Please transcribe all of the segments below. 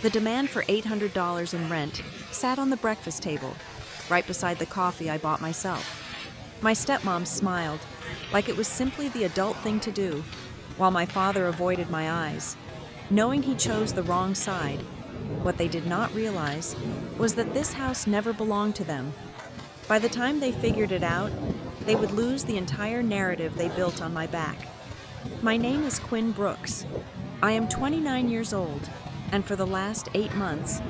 The demand for $800 in rent sat on the breakfast table, right beside the coffee I bought myself. My stepmom smiled, like it was simply the adult thing to do, while my father avoided my eyes, knowing he chose the wrong side. What they did not realize was that this house never belonged to them. By the time they figured it out, they would lose the entire narrative they built on my back. My name is Quinn Brooks. I am 29 years old, and for the last 8 months,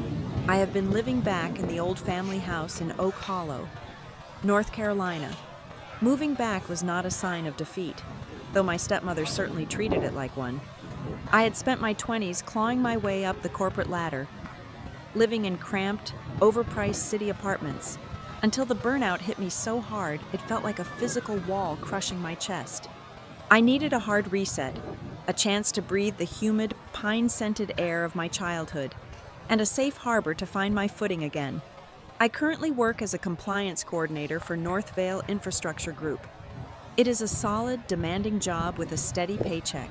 I have been living back in the old family house in Oak Hollow, North Carolina. Moving back was not a sign of defeat, though my stepmother certainly treated it like one. I had spent my 20s clawing my way up the corporate ladder, living in cramped, overpriced city apartments, until the burnout hit me so hard it felt like a physical wall crushing my chest. I needed a hard reset, a chance to breathe the humid, pine-scented air of my childhood, and a safe harbor to find my footing again. I currently work as a compliance coordinator for North Vale Infrastructure Group. It is a solid, demanding job with a steady paycheck,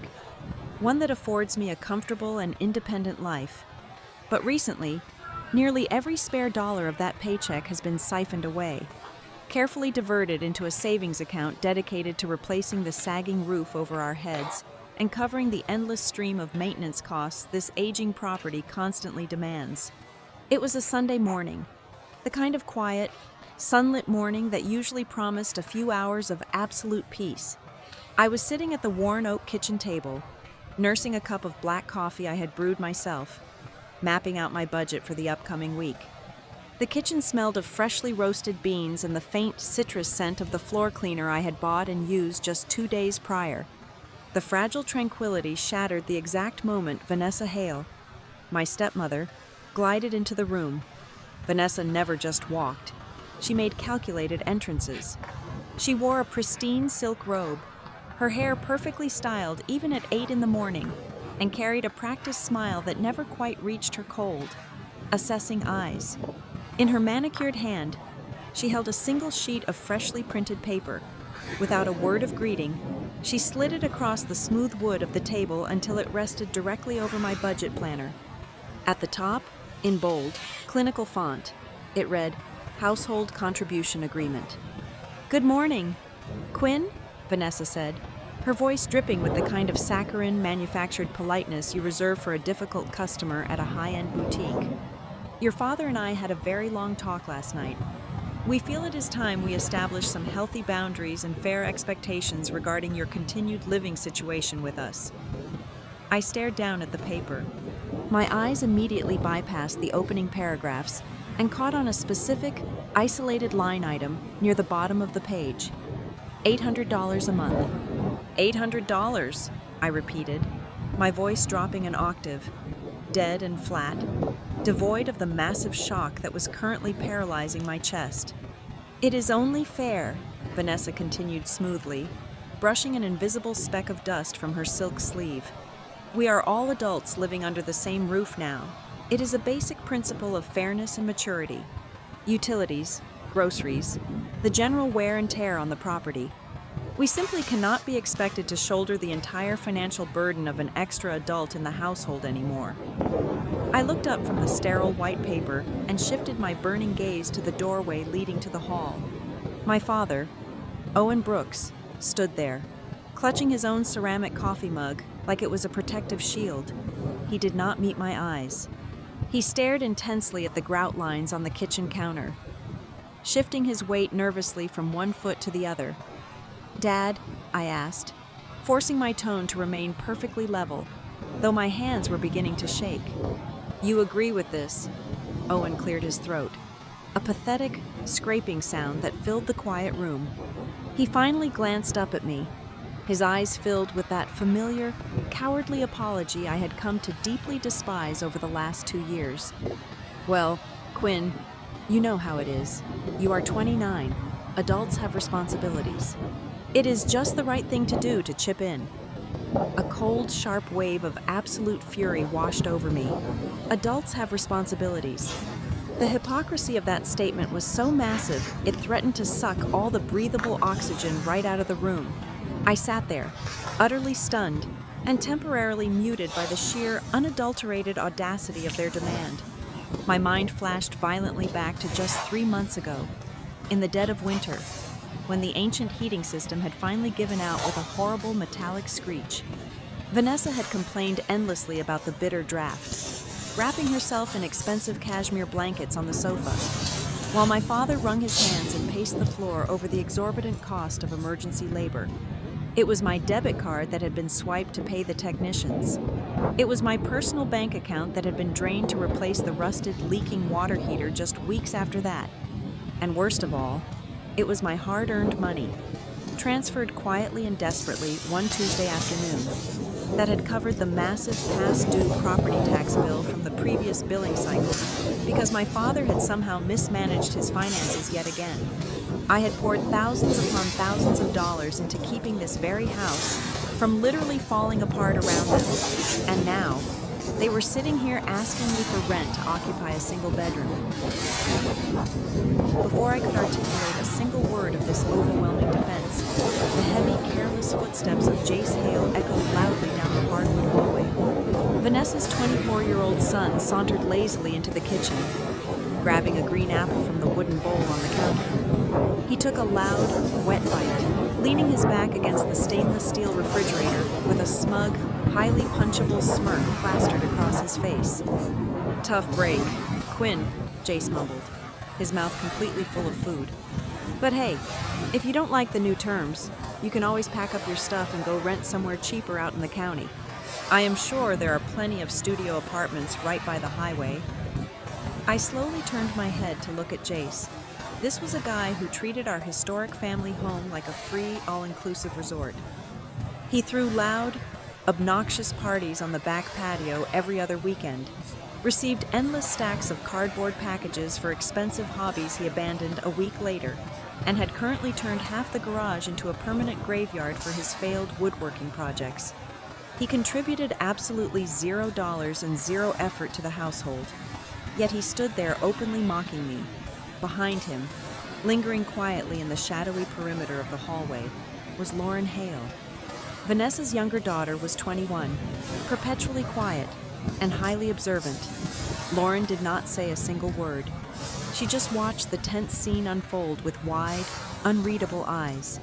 one that affords me a comfortable and independent life. But recently, nearly every spare dollar of that paycheck has been siphoned away, carefully diverted into a savings account dedicated to replacing the sagging roof over our heads and covering the endless stream of maintenance costs this aging property constantly demands. It was a Sunday morning, the kind of quiet, sunlit morning that usually promised a few hours of absolute peace. I was sitting at the worn oak kitchen table, nursing a cup of black coffee I had brewed myself, mapping out my budget for the upcoming week. The kitchen smelled of freshly roasted beans and the faint citrus scent of the floor cleaner I had bought and used just 2 days prior. The fragile tranquility shattered the exact moment Vanessa Hale, my stepmother, glided into the room. Vanessa never just walked. She made calculated entrances. She wore a pristine silk robe, her hair perfectly styled even at 8 in the morning, and carried a practiced smile that never quite reached her cold, assessing eyes. In her manicured hand, she held a single sheet of freshly printed paper. Without a word of greeting, she slid it across the smooth wood of the table until it rested directly over my budget planner. At the top, in bold, clinical font, it read, Household Contribution Agreement. "Good morning, Quinn," Vanessa said, her voice dripping with the kind of saccharine, manufactured politeness you reserve for a difficult customer at a high-end boutique. "Your father and I had a very long talk last night. We feel it is time we establish some healthy boundaries and fair expectations regarding your continued living situation with us." I stared down at the paper. My eyes immediately bypassed the opening paragraphs and caught on a specific, isolated line item near the bottom of the page. $800 a month. $800, I repeated, my voice dropping an octave, dead and flat, devoid of the massive shock that was currently paralyzing my chest. "It is only fair," Vanessa continued smoothly, brushing an invisible speck of dust from her silk sleeve. "We are all adults living under the same roof now. It is a basic principle of fairness and maturity. Utilities, groceries, the general wear and tear on the property. We simply cannot be expected to shoulder the entire financial burden of an extra adult in the household anymore." I looked up from the sterile white paper and shifted my burning gaze to the doorway leading to the hall. My father, Owen Brooks, stood there, clutching his own ceramic coffee mug like it was a protective shield. He did not meet my eyes. He stared intensely at the grout lines on the kitchen counter, shifting his weight nervously from one foot to the other. "Dad," I asked, forcing my tone to remain perfectly level, though my hands were beginning to shake. "You agree with this?" Owen cleared his throat, a pathetic, scraping sound that filled the quiet room. He finally glanced up at me, his eyes filled with that familiar, cowardly apology I had come to deeply despise over the last 2 years. "Well, Quinn, you know how it is. You are 29. Adults have responsibilities. It is just the right thing to do to chip in." A cold, sharp wave of absolute fury washed over me. Adults have responsibilities. The hypocrisy of that statement was so massive, it threatened to suck all the breathable oxygen right out of the room. I sat there, utterly stunned, and temporarily muted by the sheer, unadulterated audacity of their demand. My mind flashed violently back to just 3 months ago, in the dead of winter, when the ancient heating system had finally given out with a horrible metallic screech. Vanessa had complained endlessly about the bitter draft, wrapping herself in expensive cashmere blankets on the sofa, while my father wrung his hands and paced the floor over the exorbitant cost of emergency labor. It was my debit card that had been swiped to pay the technicians. It was my personal bank account that had been drained to replace the rusted, leaking water heater just weeks after that. And worst of all, it was my hard-earned money, transferred quietly and desperately one Tuesday afternoon, that had covered the massive past-due property tax bill from the previous billing cycle because my father had somehow mismanaged his finances yet again. I had poured thousands upon thousands of dollars into keeping this very house from literally falling apart around them, and now they were sitting here asking me for rent to occupy a single bedroom. Before I could articulate a single word of this overwhelming defense, the heavy, careless footsteps of Jace Hale echoed loudly down the hardwood hallway. Vanessa's 24-year-old son sauntered lazily into the kitchen, grabbing a green apple from the wooden bowl on the counter. He took a loud, wet bite, leaning his back against the stainless steel refrigerator with a smug, highly punchable smirk plastered across his face. "Tough break, Quinn," Jace mumbled, his mouth completely full of food. "But hey, if you don't like the new terms, you can always pack up your stuff and go rent somewhere cheaper out in the county. I am sure there are plenty of studio apartments right by the highway." I slowly turned my head to look at Jace. This was a guy who treated our historic family home like a free, all-inclusive resort. He threw loud, obnoxious parties on the back patio every other weekend, received endless stacks of cardboard packages for expensive hobbies he abandoned a week later, and had currently turned half the garage into a permanent graveyard for his failed woodworking projects. He contributed absolutely $0 and zero effort to the household, yet he stood there openly mocking me. Behind him, lingering quietly in the shadowy perimeter of the hallway, was Lauren Hale. Vanessa's younger daughter was 21, perpetually quiet and highly observant. Lauren did not say a single word. She just watched the tense scene unfold with wide, unreadable eyes.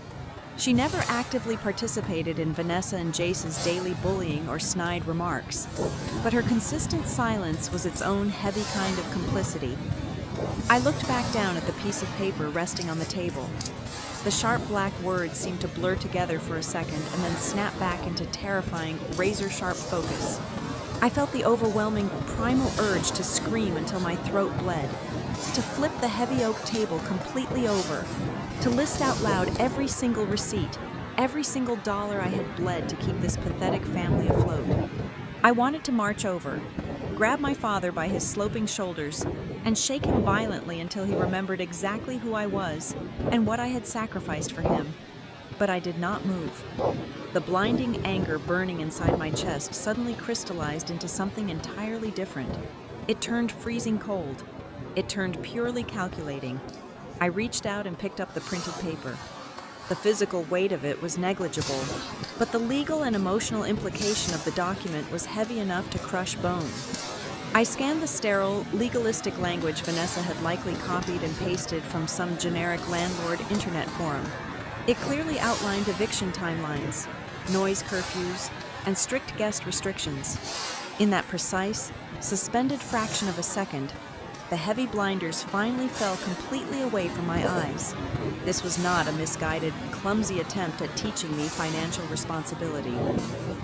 She never actively participated in Vanessa and Jace's daily bullying or snide remarks, but her consistent silence was its own heavy kind of complicity. I looked back down at the piece of paper resting on the table. The sharp black words seemed to blur together for a second and then snap back into terrifying, razor-sharp focus. I felt the overwhelming, primal urge to scream until my throat bled, to flip the heavy oak table completely over, to list out loud every single receipt, every single dollar I had bled to keep this pathetic family afloat. I wanted to march over, grab my father by his sloping shoulders, and shake him violently until he remembered exactly who I was and what I had sacrificed for him. But I did not move. The blinding anger burning inside my chest suddenly crystallized into something entirely different. It turned freezing cold. It turned purely calculating. I reached out and picked up the printed paper. The physical weight of it was negligible, but the legal and emotional implication of the document was heavy enough to crush bone. I scanned the sterile, legalistic language Vanessa had likely copied and pasted from some generic landlord internet forum. It clearly outlined eviction timelines, noise curfews, and strict guest restrictions. In that precise, suspended fraction of a second, the heavy blinders finally fell completely away from my eyes. This was not a misguided, clumsy attempt at teaching me financial responsibility.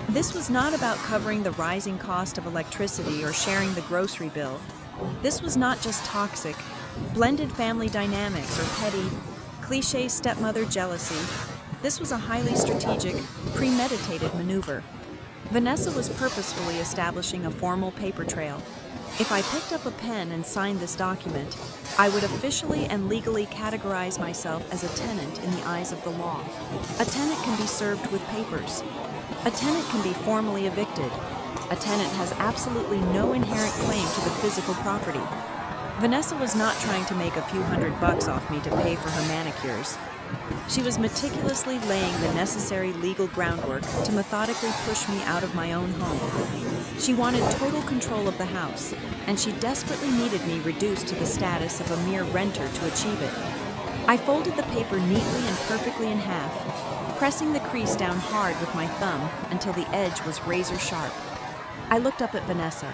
This was not about covering the rising cost of electricity or sharing the grocery bill. This was not just toxic, blended family dynamics or petty, cliché stepmother jealousy. This was a highly strategic, premeditated maneuver. Vanessa was purposefully establishing a formal paper trail. If I picked up a pen and signed this document, I would officially and legally categorize myself as a tenant in the eyes of the law. A tenant can be served with papers. A tenant can be formally evicted. A tenant has absolutely no inherent claim to the physical property. Vanessa was not trying to make a few $100 off me to pay for her manicures. She was meticulously laying the necessary legal groundwork to methodically push me out of my own home. She wanted total control of the house, and she desperately needed me reduced to the status of a mere renter to achieve it. I folded the paper neatly and perfectly in half, pressing the crease down hard with my thumb until the edge was razor sharp. I looked up at Vanessa,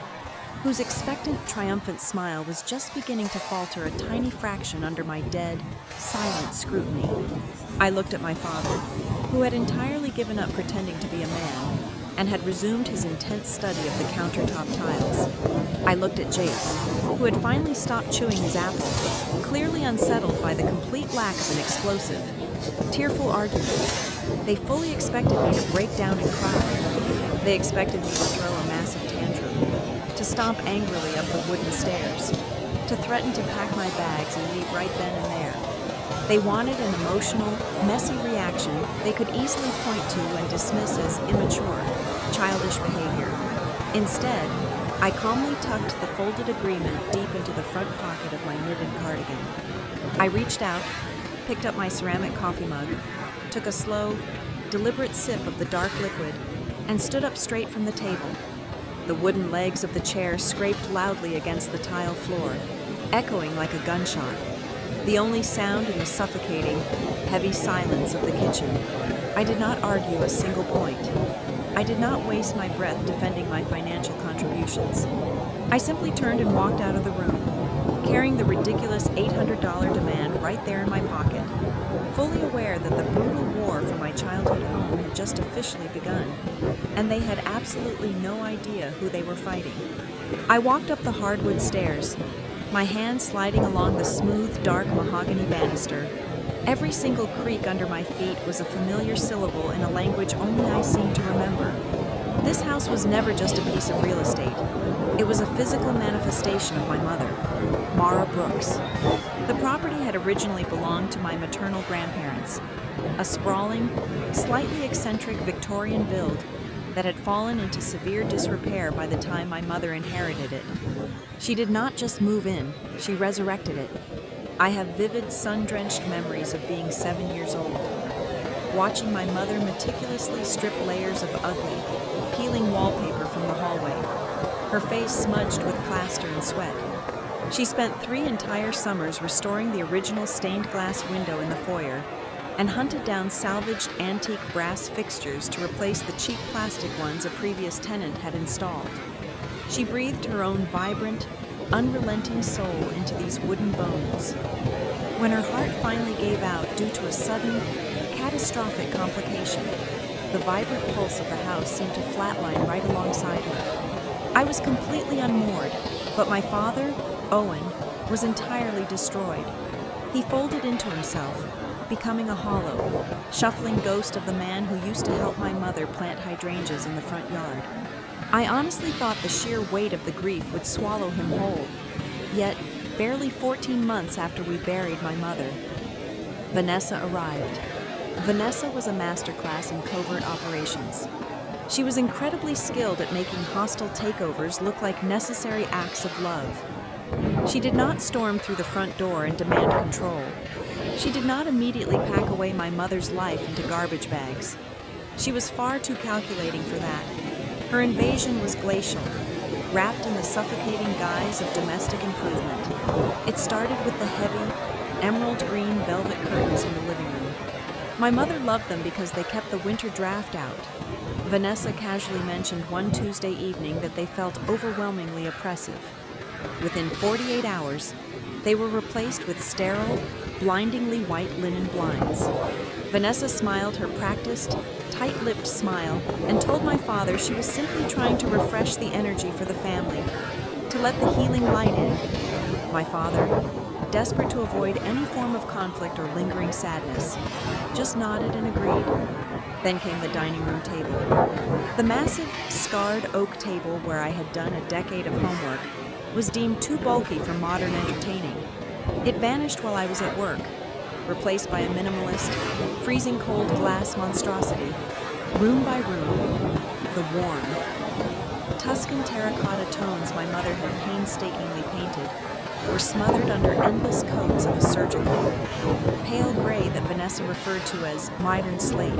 whose expectant, triumphant smile was just beginning to falter a tiny fraction under my dead, silent scrutiny. I looked at my father, who had entirely given up pretending to be a man and had resumed his intense study of the countertop tiles. I looked at Jace, who had finally stopped chewing his apple, clearly unsettled by the complete lack of an explosive, tearful argument. They fully expected me to break down and cry. They expected me to throw a massive tantrum, to stomp angrily up the wooden stairs, to threaten to pack my bags and leave right then and there. They wanted an emotional, messy reaction they could easily point to and dismiss as immature, childish behavior. Instead, I calmly tucked the folded agreement deep into the front pocket of my knitted cardigan. I reached out, picked up my ceramic coffee mug, took a slow, deliberate sip of the dark liquid, and stood up straight from the table. The wooden legs of the chair scraped loudly against the tile floor, echoing like a gunshot, the only sound in the suffocating, heavy silence of the kitchen. I did not argue a single point. I did not waste my breath defending my financial contributions. I simply turned and walked out of the room, carrying the ridiculous $800 demand right there in my pocket, fully aware that the brutal war for my childhood home had just officially begun, and they had absolutely no idea who they were fighting. I walked up the hardwood stairs, my hand sliding along the smooth, dark mahogany banister. Every single creak under my feet was a familiar syllable in a language only I seemed to remember. This house was never just a piece of real estate. It was a physical manifestation of my mother, Mara Brooks. The property had originally belonged to my maternal grandparents, a sprawling, slightly eccentric Victorian build that had fallen into severe disrepair by the time my mother inherited it. She did not just move in, she resurrected it. I have vivid, sun-drenched memories of being 7 years old, watching my mother meticulously strip layers of ugly, peeling wallpaper from the hallway, her face smudged with plaster and sweat. She spent 3 entire summers restoring the original stained glass window in the foyer and hunted down salvaged antique brass fixtures to replace the cheap plastic ones a previous tenant had installed. She breathed her own vibrant, unrelenting soul into these wooden bones. When her heart finally gave out due to a sudden, catastrophic complication, the vibrant pulse of the house seemed to flatline right alongside her. I was completely unmoored, but my father, Owen, was entirely destroyed. He folded into himself, becoming a hollow, shuffling ghost of the man who used to help my mother plant hydrangeas in the front yard. I honestly thought the sheer weight of the grief would swallow him whole. Yet, barely 14 months after we buried my mother, Vanessa arrived. Vanessa was a masterclass in covert operations. She was incredibly skilled at making hostile takeovers look like necessary acts of love. She did not storm through the front door and demand control. She did not immediately pack away my mother's life into garbage bags. She was far too calculating for that. Her invasion was glacial, wrapped in the suffocating guise of domestic improvement. It started with the heavy, emerald green velvet curtains in the living room. My mother loved them because they kept the winter draft out. Vanessa casually mentioned one Tuesday evening that they felt overwhelmingly oppressive. Within 48 hours, they were replaced with sterile, blindingly white linen blinds. Vanessa smiled her practiced, tight-lipped smile and told my father she was simply trying to refresh the energy for the family, to let the healing light in. My father, desperate to avoid any form of conflict or lingering sadness, just nodded and agreed. Then came the dining room table. The massive, scarred oak table where I had done a decade of homework was deemed too bulky for modern entertaining. It vanished while I was at work, replaced by a minimalist, freezing cold glass monstrosity. Room by room, the warm, Tuscan terracotta tones my mother had painstakingly painted were smothered under endless coats of a surgical, pale gray that Vanessa referred to as modern slate.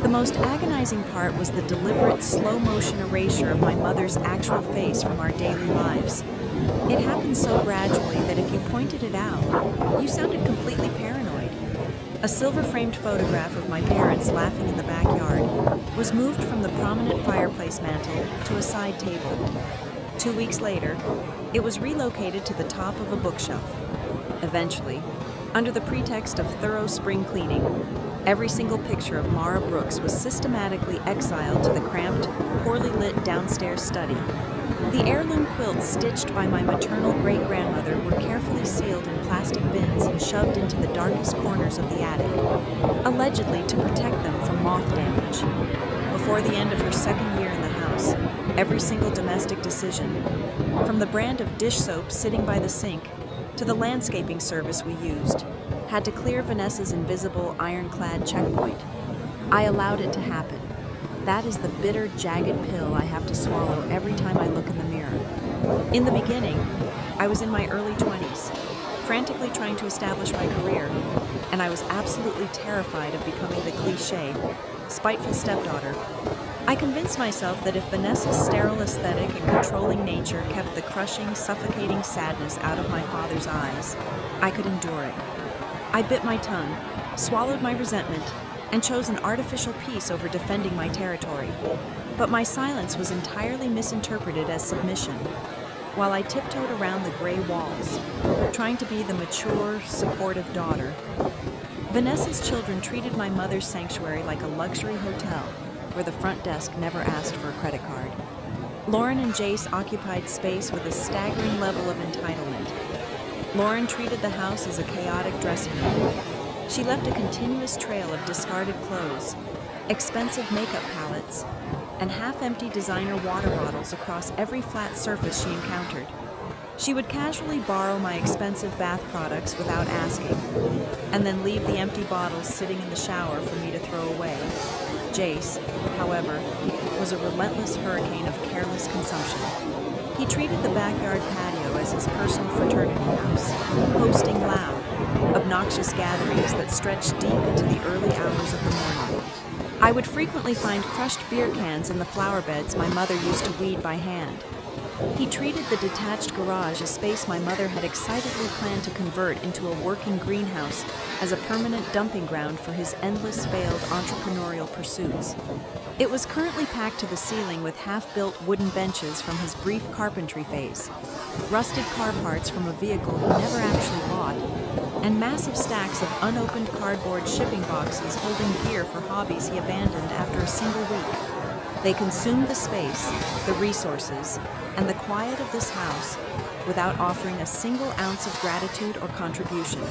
The most agonizing part was the deliberate, slow-motion erasure of my mother's actual face from our daily lives. It happened so gradually that if you pointed it out, you sounded completely paranoid. A silver-framed photograph of my parents laughing in the backyard was moved from the prominent fireplace mantel to a side table. 2 weeks later, it was relocated to the top of a bookshelf. Eventually, under the pretext of thorough spring cleaning, every single picture of Mara Brooks was systematically exiled to the cramped, poorly lit downstairs study. The heirloom quilts stitched by my maternal great-grandmother were carefully sealed in plastic bins and shoved into the darkest corners of the attic, allegedly to protect them from moth damage. Before the end of her second year in the house, every single domestic decision, from the brand of dish soap sitting by the sink to the landscaping service we used, had to clear Vanessa's invisible, ironclad checkpoint. I allowed it to happen. That is the bitter, jagged pill I have to swallow every time I look in the mirror. In the beginning, I was in my early 20s, frantically trying to establish my career, and I was absolutely terrified of becoming the cliché, spiteful stepdaughter. I convinced myself that if Vanessa's sterile aesthetic and controlling nature kept the crushing, suffocating sadness out of my father's eyes, I could endure it. I bit my tongue, swallowed my resentment, and chose an artificial peace over defending my territory. But my silence was entirely misinterpreted as submission. While I tiptoed around the gray walls, trying to be the mature, supportive daughter, Vanessa's children treated my mother's sanctuary like a luxury hotel where the front desk never asked for a credit card. Lauren and Jace occupied space with a staggering level of entitlement. Lauren treated the house as a chaotic dressing room. She left a continuous trail of discarded clothes, expensive makeup palettes, and half-empty designer water bottles across every flat surface she encountered. She would casually borrow my expensive bath products without asking, and then leave the empty bottles sitting in the shower for me to throw away. Jace, however, was a relentless hurricane of careless consumption. He treated the backyard patio as his personal fraternity house, hosting loud, obnoxious gatherings that stretched deep into the early hours of the morning. I would frequently find crushed beer cans in the flower beds my mother used to weed by hand. He treated the detached garage, a space my mother had excitedly planned to convert into a working greenhouse, as a permanent dumping ground for his endless failed entrepreneurial pursuits. It was currently packed to the ceiling with half-built wooden benches from his brief carpentry phase, rusted car parts from a vehicle he never actually bought, and massive stacks of unopened cardboard shipping boxes holding gear for hobbies he abandoned after a single week. They consumed the space, the resources, and the quiet of this house without offering a single ounce of gratitude or contribution.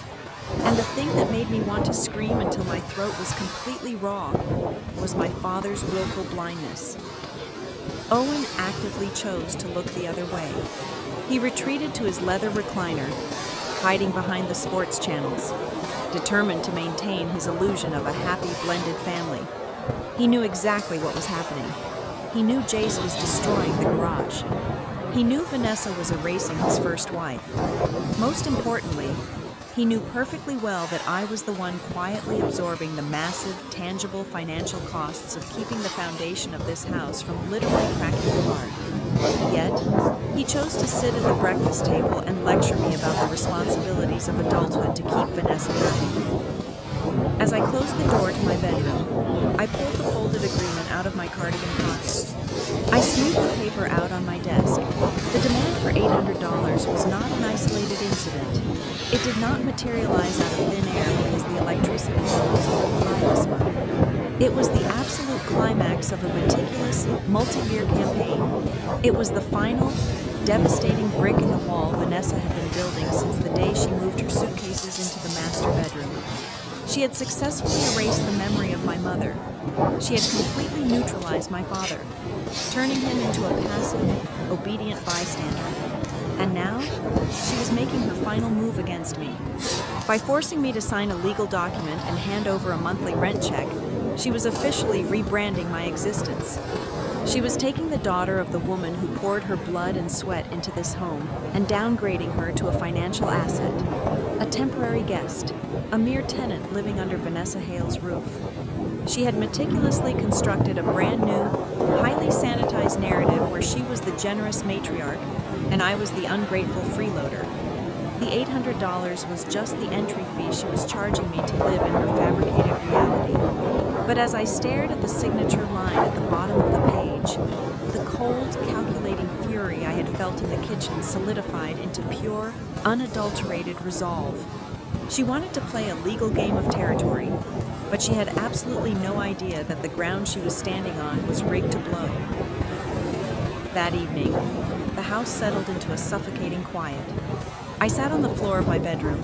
And the thing that made me want to scream until my throat was completely raw was my father's willful blindness. Owen actively chose to look the other way. He retreated to his leather recliner, hiding behind the sports channels, determined to maintain his illusion of a happy, blended family. He knew exactly what was happening. He knew Jace was destroying the garage. He knew Vanessa was erasing his first wife. Most importantly, he knew perfectly well that I was the one quietly absorbing the massive, tangible financial costs of keeping the foundation of this house from literally cracking apart. Yet, he chose to sit at the breakfast table and lecture me about the responsibilities of adulthood to keep Vanessa happy. As I closed the door to my bedroom, I pulled the folded agreement out of my cardigan pocket. I smoothed the paper out on my desk. The demand for $800 was not an isolated incident. It did not materialize out of thin air because the electricity bill was a little high this month. It was the absolute climax of a meticulous, multi-year campaign. It was the final, devastating brick in the wall Vanessa had been building since the day she moved her suitcases into the master bedroom. She had successfully erased the memory of my mother. She had completely neutralized my father, turning him into a passive, obedient bystander. And now, she was making her final move against me. By forcing me to sign a legal document and hand over a monthly rent check, she was officially rebranding my existence. She was taking the daughter of the woman who poured her blood and sweat into this home and downgrading her to a financial asset, a temporary guest, a mere tenant living under Vanessa Hale's roof. She had meticulously constructed a brand new, highly sanitized narrative where she was the generous matriarch and I was the ungrateful freeloader. The $800 was just the entry fee she was charging me to live in her fabricated reality. But as I stared at the signature line at the bottom of the page, the cold, calculating fury I had felt in the kitchen solidified into pure, unadulterated resolve. She wanted to play a legal game of territory, but she had absolutely no idea that the ground she was standing on was rigged to blow. That evening, the house settled into a suffocating quiet. I sat on the floor of my bedroom,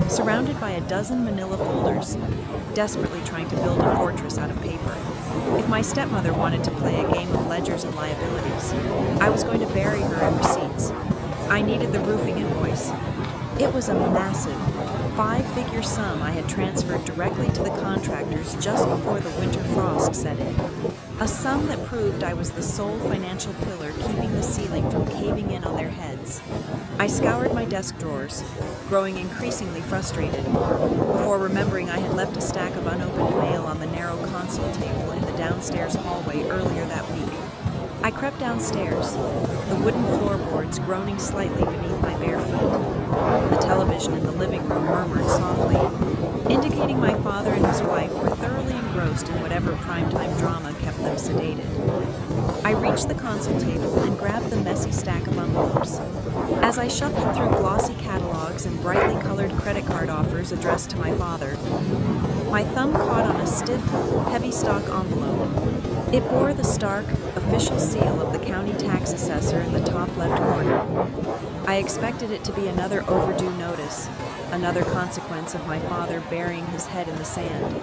surrounded by a dozen manila folders, desperately trying to build a fortress out of paper. If my stepmother wanted to play a game of ledgers and liabilities, I was going to bury her in receipts. I needed the roofing invoice. It was a massive, 5-figure sum I had transferred directly to the contractors just before the winter frost set in. A sum that proved I was the sole financial pillar keeping the ceiling from caving in on their heads. I scoured my desk drawers, growing increasingly frustrated, before remembering I had left a stack of unopened mail on the narrow console table in the downstairs hallway earlier that week. I crept downstairs, the wooden floorboards groaning slightly beneath my bare feet. The television in the living room murmured softly, indicating my father and his wife were thoroughly engrossed in whatever primetime drama kept them sedated. I reached the console table and grabbed the messy stack of envelopes. As I shuffled through glossy catalogs and brightly colored credit card offers addressed to my father, my thumb caught on a stiff, heavy stock envelope. It bore the stark, official seal of the county tax assessor in the top left corner. I expected it to be another overdue notice, another consequence of my father burying his head in the sand.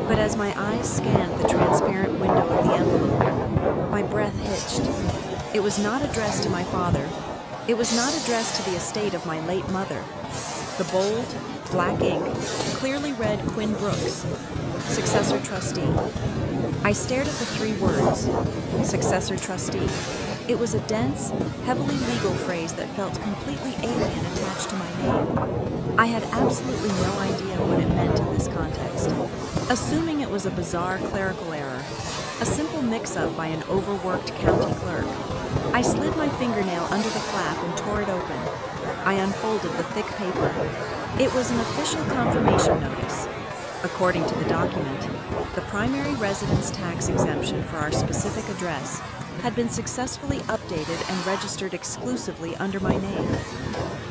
But as my eyes scanned the transparent window of the envelope, my breath hitched. It was not addressed to my father. It was not addressed to the estate of my late mother. The bold, black ink clearly read Quinn Brooks, successor trustee. I stared at the 3 words, successor trustee. It was a dense, heavily legal phrase that felt completely alien attached to my name. I had absolutely no idea what it meant in this context. Assuming it was a bizarre clerical error, a simple mix-up by an overworked county clerk, I slid my fingernail under the flap and tore it open. I unfolded the thick paper. It was an official confirmation notice. According to the document, the primary residence tax exemption for our specific address had been successfully updated and registered exclusively under my name.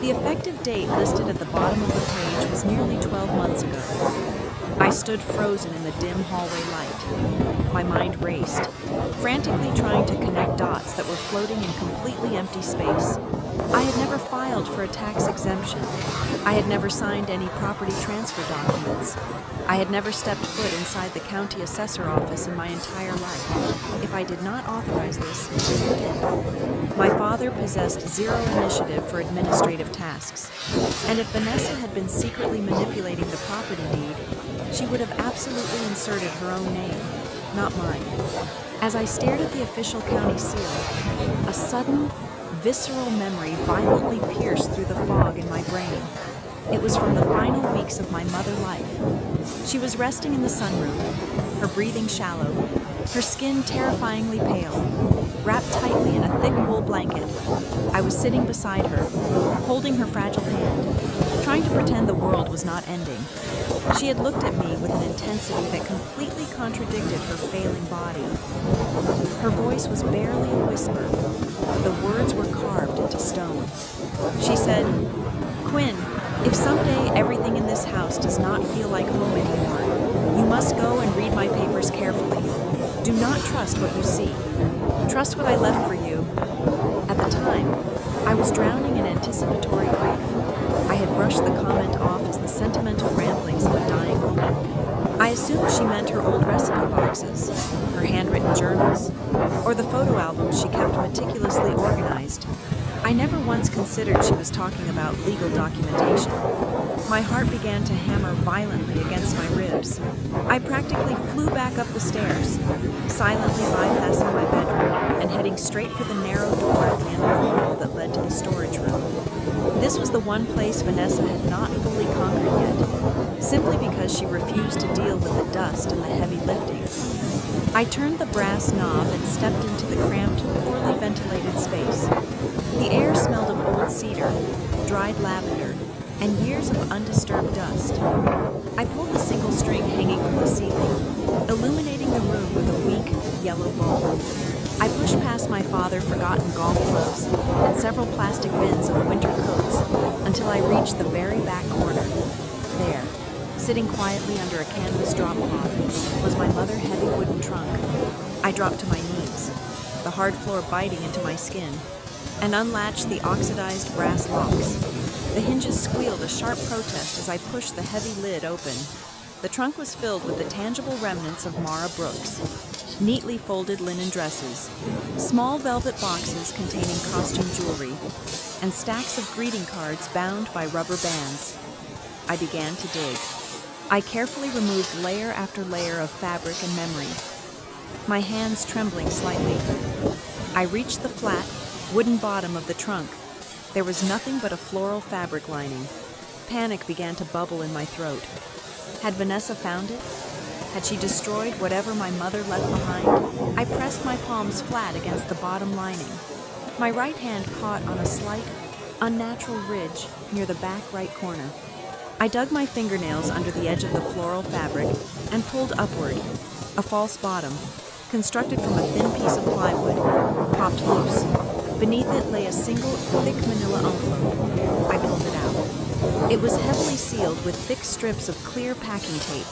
The effective date listed at the bottom of the page was nearly 12 months ago. I stood frozen in the dim hallway light. My mind raced, frantically trying to connect dots that were floating in completely empty space. I had never filed for a tax exemption. I had never signed any property transfer documents. I had never stepped foot inside the county assessor office in my entire life. If I did not authorize this, who did? My father possessed zero initiative for administrative tasks, and if Vanessa had been secretly manipulating the property deed, she would have absolutely inserted her own name, not mine. As I stared at the official county seal, a sudden, visceral memory violently pierced through the fog in my brain. It was from the final weeks of my mother life. She was resting in the sunroom, her breathing shallow, her skin terrifyingly pale, wrapped tightly in a thick wool blanket. I was sitting beside her, holding her fragile hand, trying to pretend the world was not ending. She had looked at me with an intensity that completely contradicted her failing body. Her voice was barely a whisper, but the words were carved into stone. She said, "Quinn, if someday everything in this house does not feel like home anymore, you must go and read my papers carefully. Do not trust what you see. Trust what I left for you." At the time, I was drowning in anticipatory grief. I had brushed the comment off as the sentimental ramblings of a dying woman. I assumed she meant her old recipe boxes, her handwritten journals, or the photo albums she kept meticulously organized. I never once considered she was talking about legal documentation. My heart began to hammer violently against my ribs. I practically flew back up the stairs, silently bypassing my bedroom and heading straight for the narrow door at the end of the hall that led to the storage room. This was the one place Vanessa had not fully conquered yet, simply because she refused to deal with the dust and the heavy lifting. I turned the brass knob and stepped into the cramped, poorly ventilated space. The air smelled of old cedar, dried lavender, and years of undisturbed dust. I pulled the single string hanging from the ceiling, illuminating the room with a weak, yellow bulb. I pushed past my forgotten golf clubs and several plastic bins of winter coats until I reached the very back corner. There, sitting quietly under a canvas drop cloth, was my heavy wooden trunk. I dropped to my knees, the hard floor biting into my skin, and unlatched the oxidized brass locks. The hinges squealed a sharp protest as I pushed the heavy lid open. The trunk was filled with the tangible remnants of Mara Brooks. Neatly folded linen dresses, small velvet boxes containing costume jewelry, and stacks of greeting cards bound by rubber bands. I began to dig. I carefully removed layer after layer of fabric and memory, my hands trembling slightly. I reached the flat, wooden bottom of the trunk. There was nothing but a floral fabric lining. Panic began to bubble in my throat. Had Vanessa found it? Had she destroyed whatever my mother left behind? I pressed my palms flat against the bottom lining. My right hand caught on a slight, unnatural ridge near the back right corner. I dug my fingernails under the edge of the floral fabric and pulled upward. A false bottom, constructed from a thin piece of plywood, popped loose. Beneath it lay a single, thick manila envelope. I pulled it out. It was heavily sealed with thick strips of clear packing tape,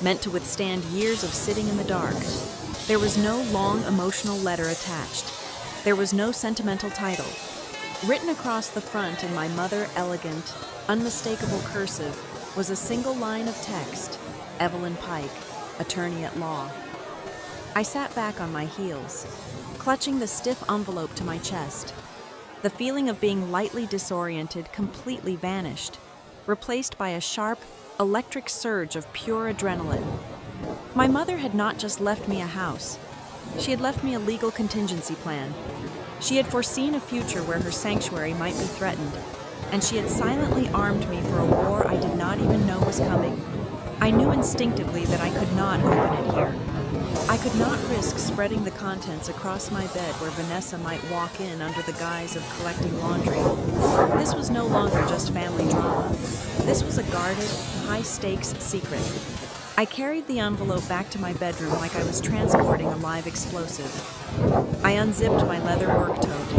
meant to withstand years of sitting in the dark. There was no long emotional letter attached. There was no sentimental title. Written across the front in my elegant, unmistakable cursive was a single line of text: Evelyn Pike, attorney at law. I sat back on my heels, clutching the stiff envelope to my chest. The feeling of being lightly disoriented completely vanished, replaced by a sharp, electric surge of pure adrenaline. My mother had not just left me a house. She had left me a legal contingency plan. She had foreseen a future where her sanctuary might be threatened, and she had silently armed me for a war I did not even know was coming. I knew instinctively that I could not open it here. I could not risk spreading the contents across my bed where Vanessa might walk in under the guise of collecting laundry. This was no longer just family drama. This was a guarded, high-stakes secret. I carried the envelope back to my bedroom like I was transporting a live explosive. I unzipped my leather work tote,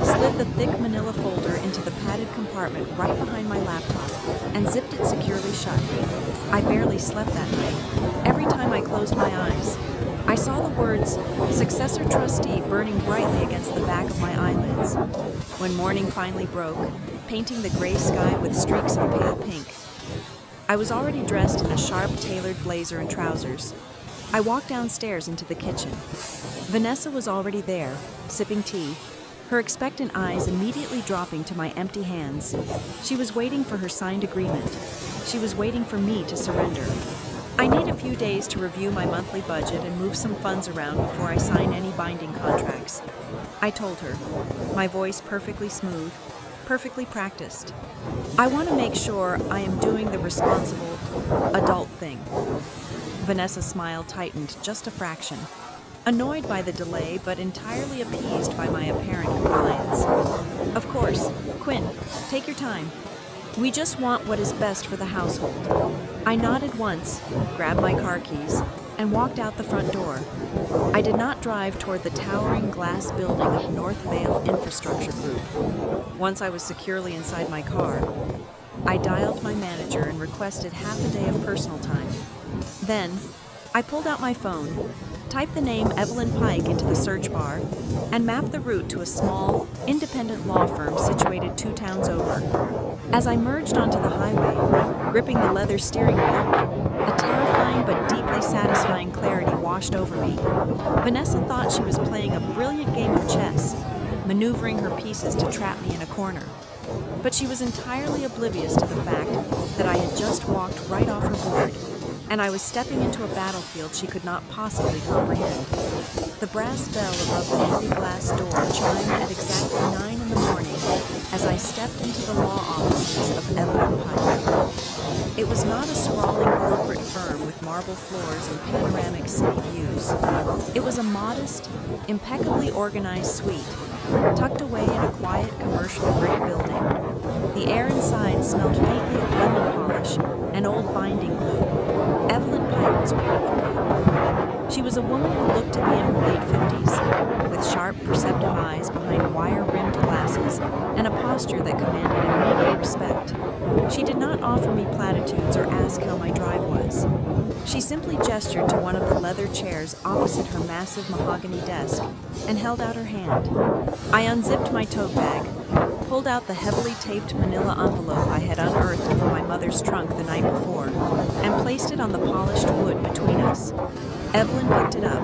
slid the thick manila folder into the padded compartment right behind my laptop, and zipped it securely shut. I barely slept that night. Every time I closed my eyes, I saw the words, "Successor Trustee," burning brightly against the back of my eyelids. When morning finally broke, painting the gray sky with streaks of pale pink, I was already dressed in a sharp, tailored blazer and trousers. I walked downstairs into the kitchen. Vanessa was already there, sipping tea, her expectant eyes immediately dropping to my empty hands. She was waiting for her signed agreement. She was waiting for me to surrender. I need a few days to review my monthly budget and move some funds around before I sign any binding contracts. I told her, my voice perfectly smooth, perfectly practiced. I want to make sure I am doing the responsible, adult thing. Vanessa's smile tightened just a fraction, annoyed by the delay but entirely appeased by my apparent compliance. Of course, Quinn, take your time. We just want what is best for the household. I nodded once, grabbed my car keys, and walked out the front door. I did not drive toward the towering glass building of North Vale Infrastructure Group. Once I was securely inside my car, I dialed my manager and requested half a day of personal time. Then, I pulled out my phone, typed the name Evelyn Pike into the search bar, and mapped the route to a small, independent law firm situated 2 towns over. As I merged onto the highway, gripping the leather steering wheel, a terrifying but deeply satisfying clarity washed over me. Vanessa thought she was playing a brilliant game of chess, maneuvering her pieces to trap me in a corner. But she was entirely oblivious to the fact that I had just walked right off her board, and I was stepping into a battlefield she could not possibly comprehend. The brass bell above the heavy glass door chimed at exactly 9 in the morning as I stepped into the law offices of Evelyn Pike. It was not a sprawling corporate firm with marble floors and panoramic city views. It was a modest, impeccably organized suite, tucked away in a quiet commercial brick building. The air inside smelled faintly of lemon polish and old binding glue. Evelyn Pike was waiting for me. She was a woman who looked to be in her late 50s, with sharp, perceptive eyes behind wire-rimmed glasses and a posture that commanded immediate respect. She did not offer me platitudes or ask how my drive was. She simply gestured to one of the leather chairs opposite her massive mahogany desk and held out her hand. I unzipped my tote bag, pulled out the heavily taped manila envelope I had unearthed from my mother's trunk the night before, and placed it on the polished wood between us. Evelyn picked it up,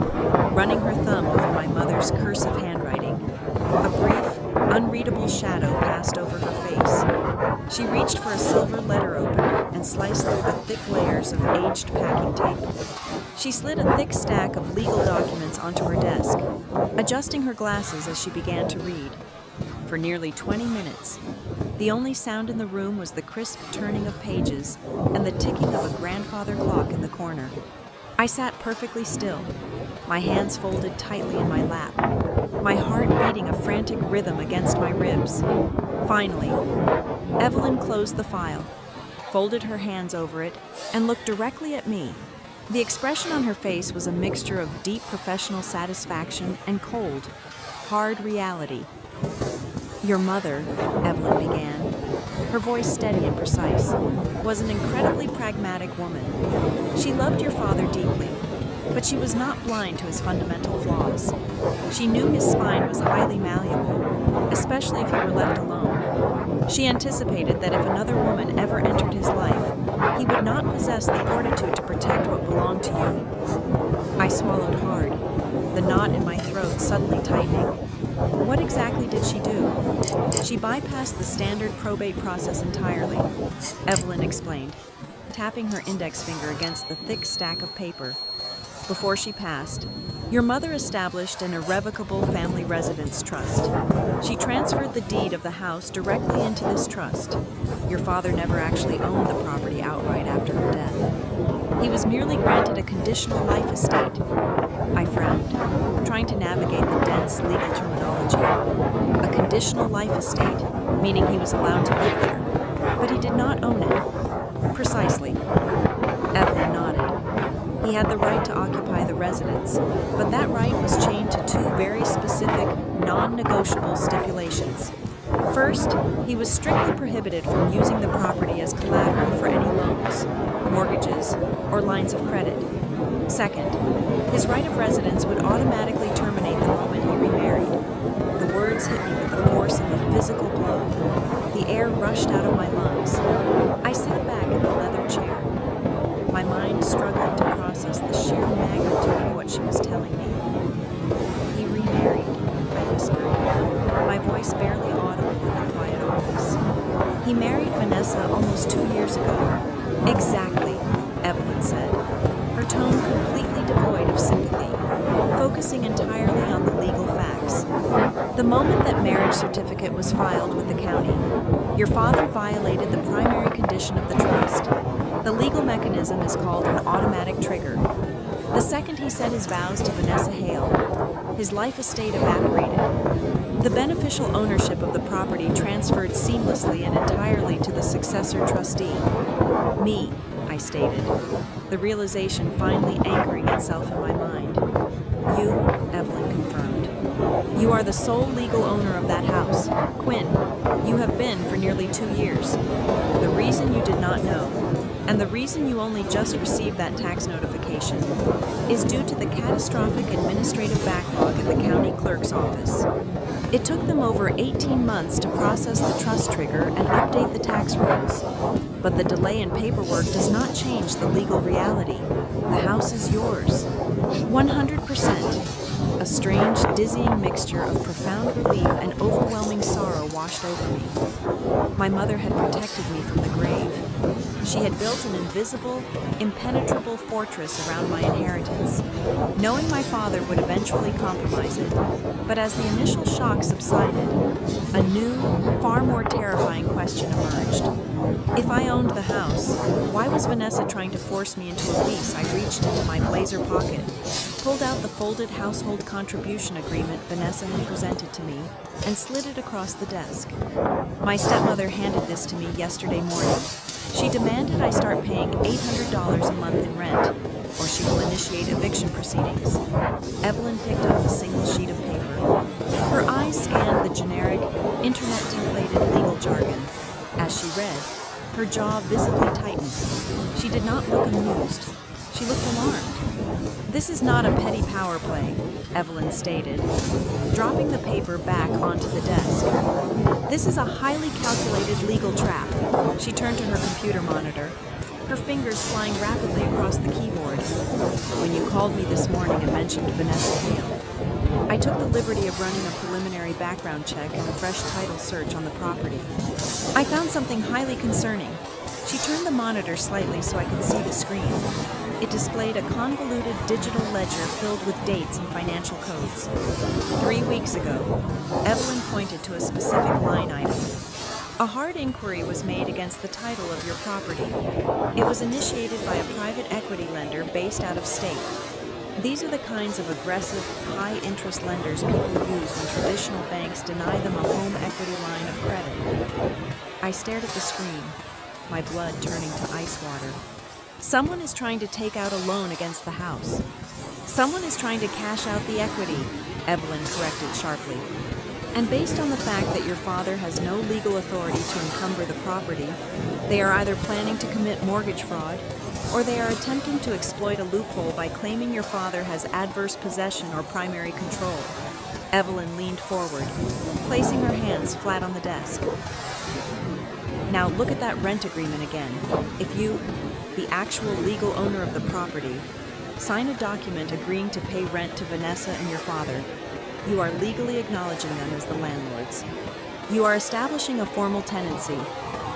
running her thumb over my mother's cursive handwriting. A brief, unreadable shadow passed over her face. She reached for a silver letter opener and sliced through the thick layers of aged packing tape. She slid a thick stack of legal documents onto her desk, adjusting her glasses as she began to read. For nearly 20 minutes, the only sound in the room was the crisp turning of pages and the ticking of a grandfather clock in the corner. I sat perfectly still, my hands folded tightly in my lap, my heart beating a frantic rhythm against my ribs. Finally, Evelyn closed the file, folded her hands over it, and looked directly at me. The expression on her face was a mixture of deep professional satisfaction and cold, hard reality. "Your mother," Evelyn began, her voice steady and precise, "was an incredibly pragmatic woman. She loved your father deeply, but she was not blind to his fundamental flaws. She knew his spine was highly malleable, especially if he were left alone. She anticipated that if another woman ever entered his life, he would not possess the fortitude to protect what belonged to you." I swallowed hard, the knot in my throat suddenly tightening. What exactly did she do? She bypassed the standard probate process entirely, Evelyn explained, tapping her index finger against the thick stack of paper. Before she passed, your mother established an irrevocable family residence trust. She transferred the deed of the house directly into this trust. Your father never actually owned the property outright after her death. He was merely granted a conditional life estate. I frowned, trying to navigate the dense legal terminology. A conditional life estate, meaning he was allowed to live there, but he did not own it. Precisely. Evelyn nodded. He had the right to occupy the residence, but that right was chained to two very specific, non-negotiable stipulations. First, he was strictly prohibited from using the property as collateral for any loans, mortgages, or lines of credit. Second, his right of residence would automatically terminate the moment he remarried. The words hit me with the force of a physical blow. The air rushed out of my lungs. I sat back in the leather chair, my mind struggling to process the sheer magnitude of what she was telling me. "He remarried," I whispered, my voice barely audible in the quiet office. "He married Vanessa almost 2 years ago." "Exactly," Evelyn said, her tone completely devoid of sympathy, focusing entirely on the legal facts. "The moment that marriage certificate was filed with the county, your father violated the primary condition of the trust. The legal mechanism is called an automatic trigger. The second he said his vows to Vanessa Hale, his life estate evaporated. The beneficial ownership of the property transferred seamlessly and entirely to the successor trustee. Me," I stated, the realization finally anchoring itself in my mind. "You," Evelyn confirmed. "You are the sole legal owner of that house. Quinn, you have been for nearly 2 years. The reason you did not know, and the reason you only just received that tax notification, is due to the catastrophic administrative backlog at the county clerk's office. It took them over 18 months to process the trust trigger and update the tax rules. But the delay in paperwork does not change the legal reality. The house is yours. 100%. A strange, dizzying mixture of profound relief and overwhelming sorrow washed over me. My mother had protected me from the grave. She had built an invisible, impenetrable fortress around my inheritance, knowing my father would eventually compromise it. But as the initial shock subsided, a new, far more terrifying question emerged. If I owned the house, why was Vanessa trying to force me into a lease? I reached into my blazer pocket, pulled out the folded household contribution agreement Vanessa had presented to me, and slid it across the desk. My stepmother handed this to me yesterday morning. She demanded I start paying $800 a month in rent, or she will initiate eviction proceedings. Evelyn picked up a single sheet of paper. Her eyes scanned the generic, internet-templated legal jargon. As she read, her jaw visibly tightened. She did not look amused. She looked alarmed. "This is not a petty power play," Evelyn stated, dropping the paper back onto the desk. "This is a highly calculated legal trap." She turned to her computer monitor, her fingers flying rapidly across the keyboard. "When you called me this morning and mentioned Vanessa Hale, I took the liberty of running a preliminary background check and a fresh title search on the property. I found something highly concerning." She turned the monitor slightly so I could see the screen. It displayed a convoluted digital ledger filled with dates and financial codes. 3 weeks ago, Evelyn pointed to a specific line item. "A hard inquiry was made against the title of your property. It was initiated by a private equity lender based out of state. These are the kinds of aggressive, high-interest lenders people use when traditional banks deny them a home equity line of credit." I stared at the screen, my blood turning to ice water. "Someone is trying to take out a loan against the house. Someone is trying to cash out the equity," Evelyn corrected sharply. "And based on the fact that your father has no legal authority to encumber the property, they are either planning to commit mortgage fraud, or they are attempting to exploit a loophole by claiming your father has adverse possession or primary control." Evelyn leaned forward, placing her hands flat on the desk. "Now look at that rent agreement again. If you, the actual legal owner of the property, sign a document agreeing to pay rent to Vanessa and your father, you are legally acknowledging them as the landlords. You are establishing a formal tenancy.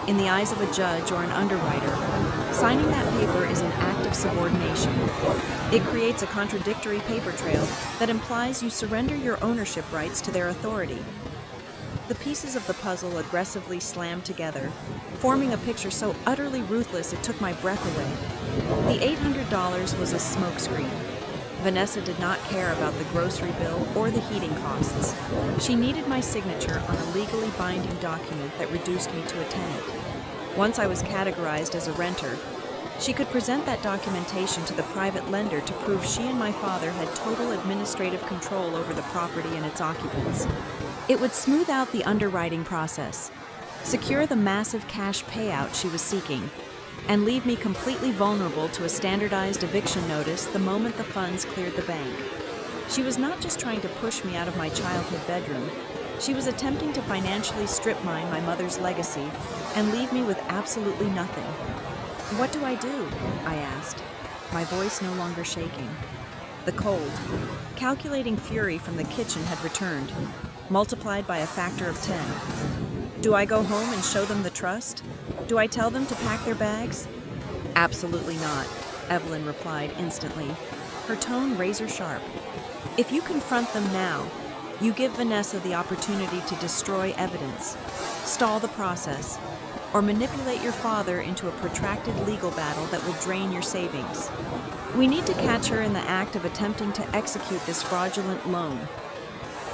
In the eyes of a judge or an underwriter, signing that paper is an act of subordination. It creates a contradictory paper trail that implies you surrender your ownership rights to their authority." The pieces of the puzzle aggressively slammed together, forming a picture so utterly ruthless it took my breath away. The $800 was a smokescreen. Vanessa did not care about the grocery bill or the heating costs. She needed my signature on a legally binding document that reduced me to a tenant. Once I was categorized as a renter, she could present that documentation to the private lender to prove she and my father had total administrative control over the property and its occupants. It would smooth out the underwriting process, secure the massive cash payout she was seeking, and leave me completely vulnerable to a standardized eviction notice the moment the funds cleared the bank. She was not just trying to push me out of my childhood bedroom. She was attempting to financially strip mine my mother's legacy and leave me with absolutely nothing. "What do I do?" I asked, my voice no longer shaking. The cold, calculating fury from the kitchen had returned, multiplied by a factor of 10. "Do I go home and show them the trust? Do I tell them to pack their bags?" "Absolutely not," Evelyn replied instantly, her tone razor sharp. "If you confront them now, you give Vanessa the opportunity to destroy evidence, stall the process, or manipulate your father into a protracted legal battle that will drain your savings. We need to catch her in the act of attempting to execute this fraudulent loan."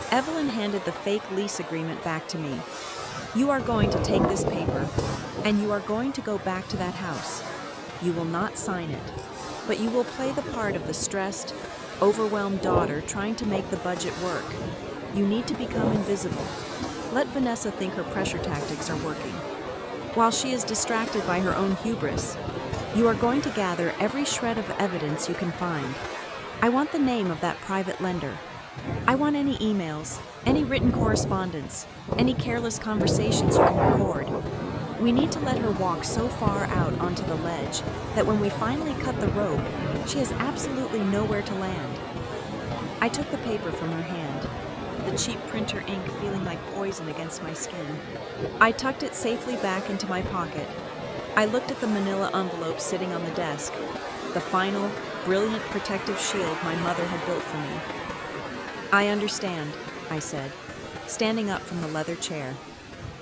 Evelyn handed the fake lease agreement back to me. "You are going to take this paper, and you are going to go back to that house. You will not sign it, but you will play the part of the stressed, overwhelmed daughter trying to make the budget work. You need to become invisible. Let Vanessa think her pressure tactics are working. While she is distracted by her own hubris, you are going to gather every shred of evidence you can find. I want the name of that private lender. I want any emails, any written correspondence, any careless conversations you can record. We need to let her walk so far out onto the ledge that when we finally cut the rope, she has absolutely nowhere to land." I I took the paper from her hand, the cheap printer ink feeling like poison against my skin. I tucked it safely back into my pocket. I looked at the manila envelope sitting on the desk, the final, brilliant protective shield my mother had built for me. "I understand," I said, standing up from the leather chair.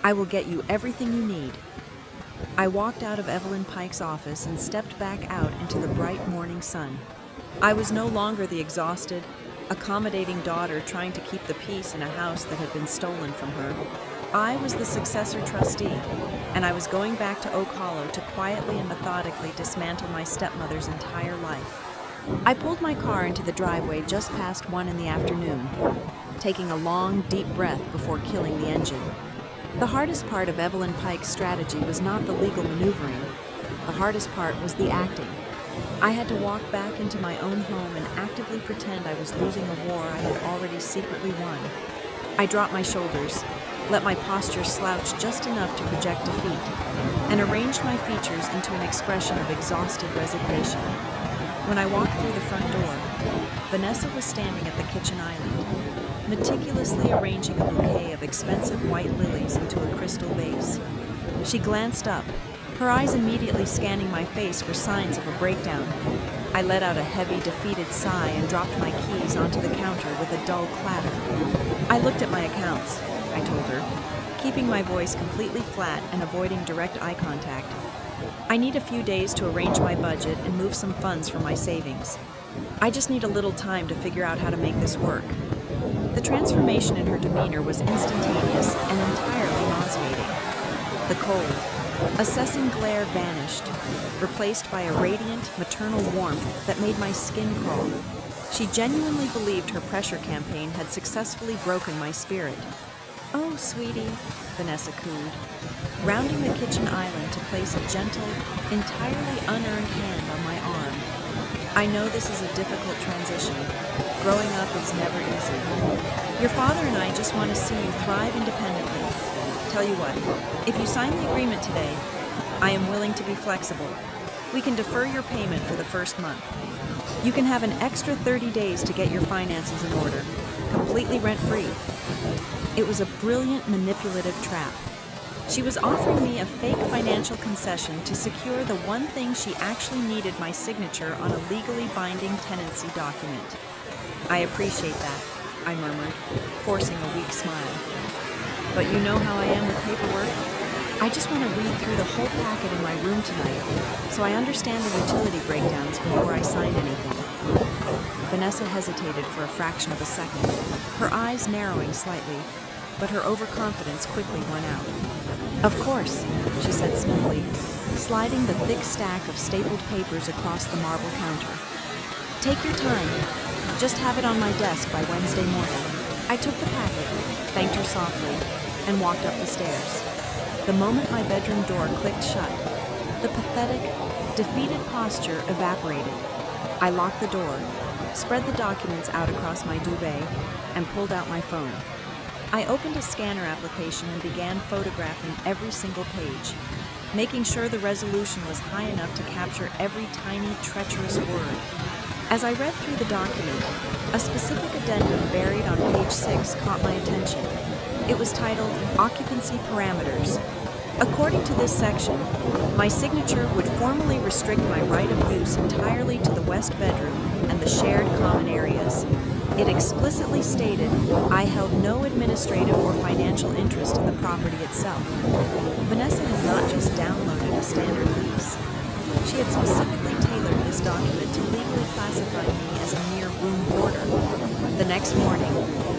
"I will get you everything you need." I walked out of Evelyn Pike's office and stepped back out into the bright morning sun. I was no longer the exhausted, accommodating daughter trying to keep the peace in a house that had been stolen from her. I was the successor trustee, and I was going back to Oak Hollow to quietly and methodically dismantle my stepmother's entire life. I pulled my car into the driveway just past 1 in the afternoon, taking a long, deep breath before killing the engine. The hardest part of Evelyn Pike's strategy was not the legal maneuvering. The hardest part was the acting. I had to walk back into my own home and actively pretend I was losing a war I had already secretly won. I dropped my shoulders, let my posture slouch just enough to project defeat, and arranged my features into an expression of exhausted resignation. When I walked through the front door, Vanessa was standing at the kitchen island, meticulously arranging a bouquet of expensive white lilies into a crystal vase. She glanced up, her eyes immediately scanning my face for signs of a breakdown. I let out a heavy, defeated sigh and dropped my keys onto the counter with a dull clatter. "I looked at my accounts," I told her, keeping my voice completely flat and avoiding direct eye contact. "I need a few days to arrange my budget and move some funds from my savings. I just need a little time to figure out how to make this work." The transformation in her demeanor was instantaneous and entirely nauseating. The cold, assessing glare vanished, replaced by a radiant, maternal warmth that made my skin crawl. She genuinely believed her pressure campaign had successfully broken my spirit. "Oh, sweetie," Vanessa cooed, rounding the kitchen island to place a gentle, entirely unearned hand on my arm. "I know this is a difficult transition. Growing up is never easy. Your father and I just want to see you thrive independently. Tell you what, if you sign the agreement today, I am willing to be flexible. We can defer your payment for the first month. You can have an extra 30 days to get your finances in order, completely rent-free." It was a brilliant manipulative trap. She was offering me a fake financial concession to secure the one thing she actually needed my signature on a legally binding tenancy document. "I appreciate that," I murmured, forcing a weak smile. "But you know how I am with paperwork. I just want to read through the whole packet in my room tonight, so I understand the utility breakdowns before I sign anything." Vanessa hesitated for a fraction of a second, her eyes narrowing slightly, but her overconfidence quickly won out. "Of course," she said smoothly, sliding the thick stack of stapled papers across the marble counter. "Take your time. Just have it on my desk by Wednesday morning." I took the packet, thanked her softly, and walked up the stairs. The moment my bedroom door clicked shut, the pathetic, defeated posture evaporated. I locked the door, spread the documents out across my duvet, and pulled out my phone. I opened a scanner application and began photographing every single page, making sure the resolution was high enough to capture every tiny, treacherous word. As I read through the document, a specific addendum buried on page 6 caught my attention. It was titled Occupancy Parameters. According to this section, my signature would formally restrict my right of use entirely to the west bedroom and the shared common areas. It explicitly stated I held no administrative or financial interest in the property itself. Vanessa had not just downloaded a standard lease. She had specifically tailored this document to legally classify me as a mere room boarder. The next morning,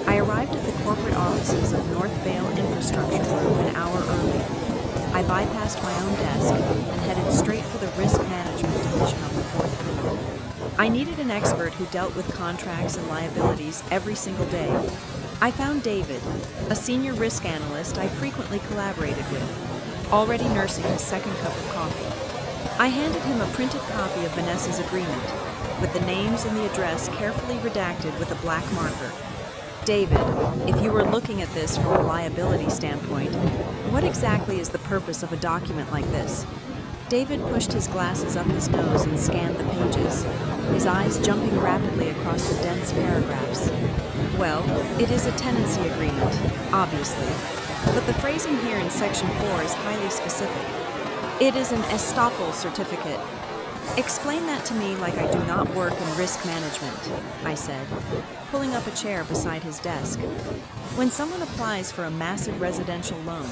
I arrived at the corporate offices of North Vale Infrastructure Group an hour early. I bypassed my own desk and headed straight for the risk management division on the fourth floor. I needed an expert who dealt with contracts and liabilities every single day. I found David, a senior risk analyst I frequently collaborated with, already nursing his second cup of coffee. I handed him a printed copy of Vanessa's agreement, with the names and the address carefully redacted with a black marker. "David, if you were looking at this from a liability standpoint, what exactly is the purpose of a document like this?" David pushed his glasses up his nose and scanned the pages, his eyes jumping rapidly across the dense paragraphs. Well, it is a tenancy agreement, obviously, but the phrasing here in Section 4 is highly specific. It is an estoppel certificate. Explain that to me like I do not work in risk management, I said, pulling up a chair beside his desk. When someone applies for a massive residential loan,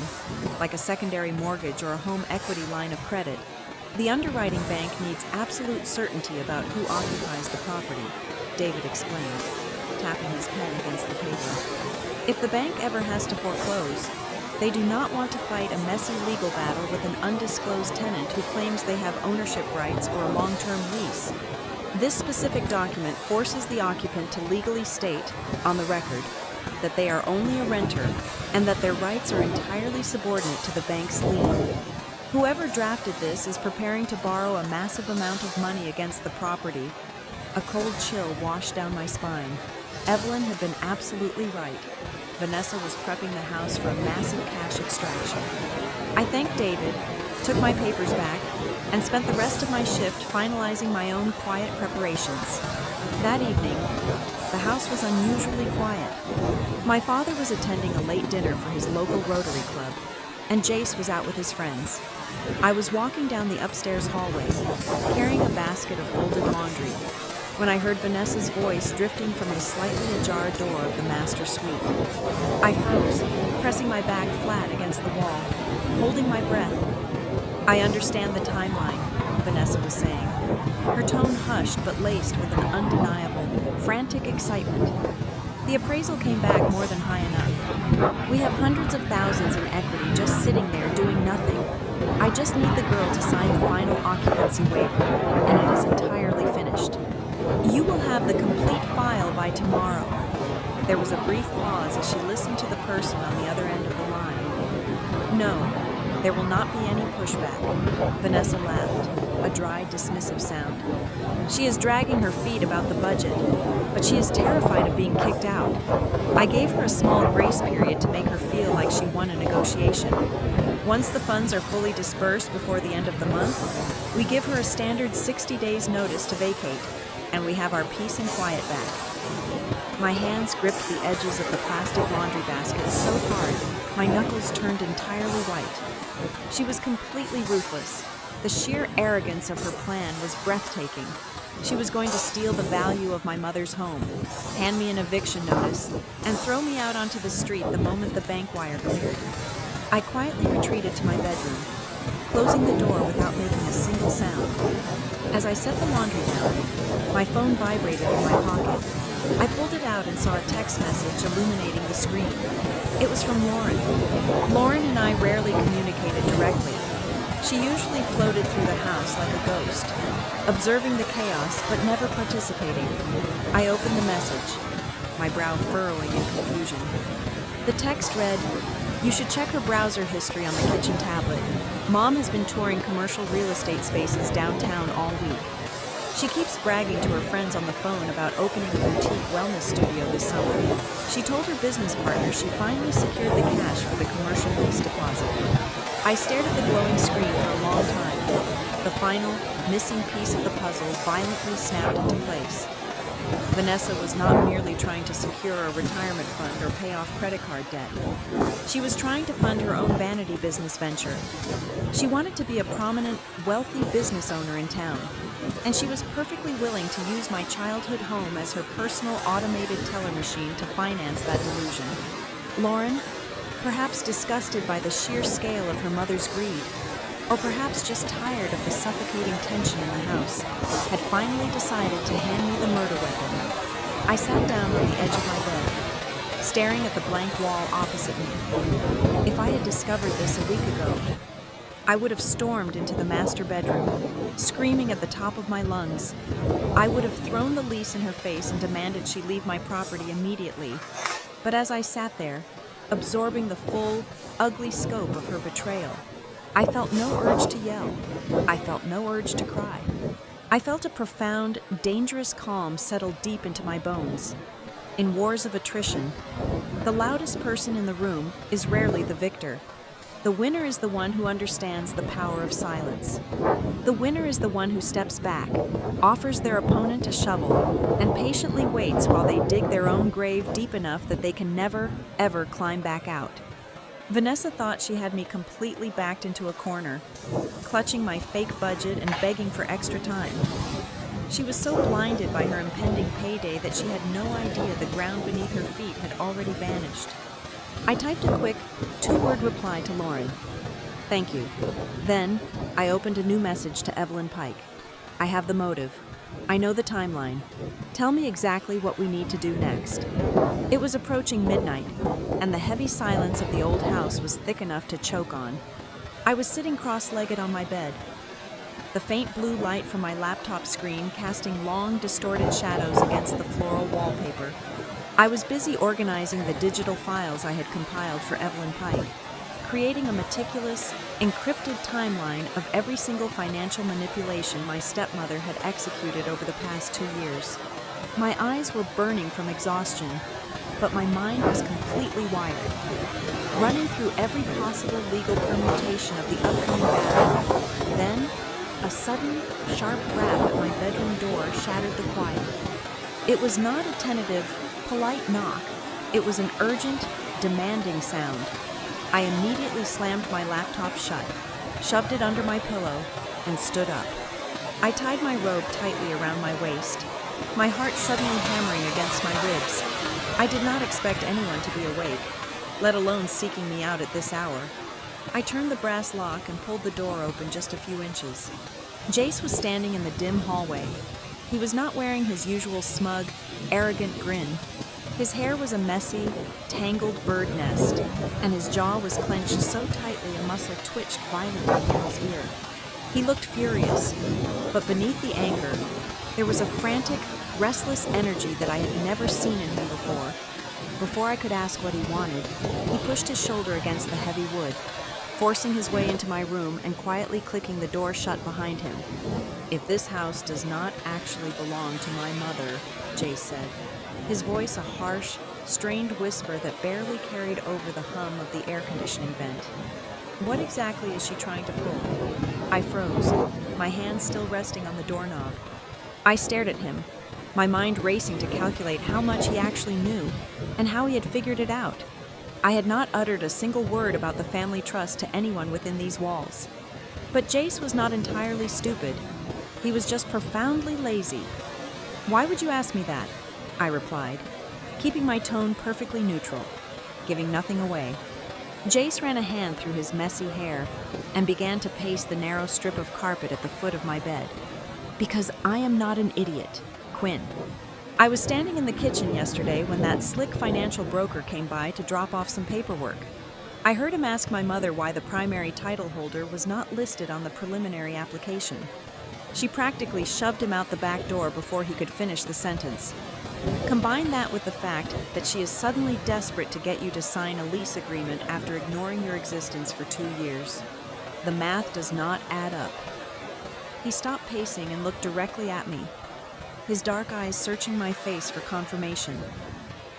like a secondary mortgage or a home equity line of credit, the underwriting bank needs absolute certainty about who occupies the property, David explained, tapping his pen against the paper. If the bank ever has to foreclose, they do not want to fight a messy legal battle with an undisclosed tenant who claims they have ownership rights or a long-term lease. This specific document forces the occupant to legally state, on the record, that they are only a renter and that their rights are entirely subordinate to the bank's lien. Whoever drafted this is preparing to borrow a massive amount of money against the property. A cold chill washed down my spine. Evelyn had been absolutely right. Vanessa was prepping the house for a massive cash extraction. I thanked David, took my papers back, and spent the rest of my shift finalizing my own quiet preparations. That evening, the house was unusually quiet. My father was attending a late dinner for his local Rotary Club, and Jace was out with his friends. I was walking down the upstairs hallway, carrying a basket of folded laundry, when I heard Vanessa's voice drifting from the slightly ajar door of the master suite. I froze, pressing my back flat against the wall, holding my breath. I understand the timeline, Vanessa was saying, her tone hushed but laced with an undeniable, frantic excitement. The appraisal came back more than high enough. We have hundreds of thousands in equity just sitting there doing nothing. I just need the girl to sign the final occupancy waiver, and it is entirely finished. You will have the complete file by tomorrow. There was a brief pause as she listened to the person on the other end of the line. No, there will not be any pushback. Vanessa laughed, a dry, dismissive sound. She is dragging her feet about the budget, but she is terrified of being kicked out. I gave her a small grace period to make her feel like she won a negotiation. Once the funds are fully dispersed before the end of the month, we give her a standard 60 days notice to vacate, and we have our peace and quiet back. My hands gripped the edges of the plastic laundry basket so hard, my knuckles turned entirely white. She was completely ruthless. The sheer arrogance of her plan was breathtaking. She was going to steal the value of my mother's home, hand me an eviction notice, and throw me out onto the street the moment the bank wire cleared. I quietly retreated to my bedroom, closing the door without making a single sound. As I set the laundry down, my phone vibrated in my pocket. I pulled it out and saw a text message illuminating the screen. It was from Lauren. Lauren and I rarely communicated directly. She usually floated through the house like a ghost, observing the chaos but never participating. I opened the message, my brow furrowing in confusion. The text read, "You should check her browser history on the kitchen tablet. Mom has been touring commercial real estate spaces downtown all week. She keeps bragging to her friends on the phone about opening a boutique wellness studio this summer. She told her business partner she finally secured the cash for the commercial lease deposit." I stared at the glowing screen for a long time. The final, missing piece of the puzzle violently snapped into place. Vanessa was not merely trying to secure a retirement fund or pay off credit card debt. She was trying to fund her own vanity business venture. She wanted to be a prominent, wealthy business owner in town, and she was perfectly willing to use my childhood home as her personal automated teller machine to finance that delusion. Lauren, perhaps disgusted by the sheer scale of her mother's greed, or perhaps just tired of the suffocating tension in the house, had finally decided to hand me the murder weapon. I sat down on the edge of my bed, staring at the blank wall opposite me. If I had discovered this a week ago, I would have stormed into the master bedroom, screaming at the top of my lungs. I would have thrown the lease in her face and demanded she leave my property immediately. But as I sat there, absorbing the full, ugly scope of her betrayal, I felt no urge to yell. I felt no urge to cry. I felt a profound, dangerous calm settle deep into my bones. In wars of attrition, the loudest person in the room is rarely the victor. The winner is the one who understands the power of silence. The winner is the one who steps back, offers their opponent a shovel, and patiently waits while they dig their own grave deep enough that they can never, ever climb back out. Vanessa thought she had me completely backed into a corner, clutching my fake budget and begging for extra time. She was so blinded by her impending payday that she had no idea the ground beneath her feet had already vanished. I typed a quick, 2-word reply to Lauren. Thank you. Then, I opened a new message to Evelyn Pike. I have the motive. I know the timeline. Tell me exactly what we need to do next. It was approaching midnight, and the heavy silence of the old house was thick enough to choke on. I was sitting cross-legged on my bed, the faint blue light from my laptop screen casting long, distorted shadows against the floral wallpaper. I was busy organizing the digital files I had compiled for Evelyn Pike, creating a meticulous, encrypted timeline of every single financial manipulation my stepmother had executed over the past 2 years. My eyes were burning from exhaustion, but my mind was completely wired, running through every possible legal permutation of the upcoming battle. Then, a sudden, sharp rap at my bedroom door shattered the quiet. It was not a tentative, polite knock. It was an urgent, demanding sound. I immediately slammed my laptop shut, shoved it under my pillow, and stood up. I tied my robe tightly around my waist, my heart suddenly hammering against my ribs. I did not expect anyone to be awake, let alone seeking me out at this hour. I turned the brass lock and pulled the door open just a few inches. Jace was standing in the dim hallway. He was not wearing his usual smug, arrogant grin. His hair was a messy, tangled bird nest, and his jaw was clenched so tightly a muscle twitched violently in his ear. He looked furious, but beneath the anger, there was a frantic, restless energy that I had never seen in him before. Before I could ask what he wanted, he pushed his shoulder against the heavy wood, forcing his way into my room and quietly clicking the door shut behind him. If this house does not actually belong to my mother, Jace said, his voice a harsh, strained whisper that barely carried over the hum of the air conditioning vent. What exactly is she trying to pull? I froze, my hand still resting on the doorknob. I stared at him, my mind racing to calculate how much he actually knew and how he had figured it out. I had not uttered a single word about the family trust to anyone within these walls. But Jace was not entirely stupid. He was just profoundly lazy. Why would you ask me that? I replied, keeping my tone perfectly neutral, giving nothing away. Jace ran a hand through his messy hair and began to pace the narrow strip of carpet at the foot of my bed. Because I am not an idiot, Quinn. I was standing in the kitchen yesterday when that slick financial broker came by to drop off some paperwork. I heard him ask my mother why the primary title holder was not listed on the preliminary application. She practically shoved him out the back door before he could finish the sentence. Combine that with the fact that she is suddenly desperate to get you to sign a lease agreement after ignoring your existence for 2 years. The math does not add up. He stopped pacing and looked directly at me, his dark eyes searching my face for confirmation.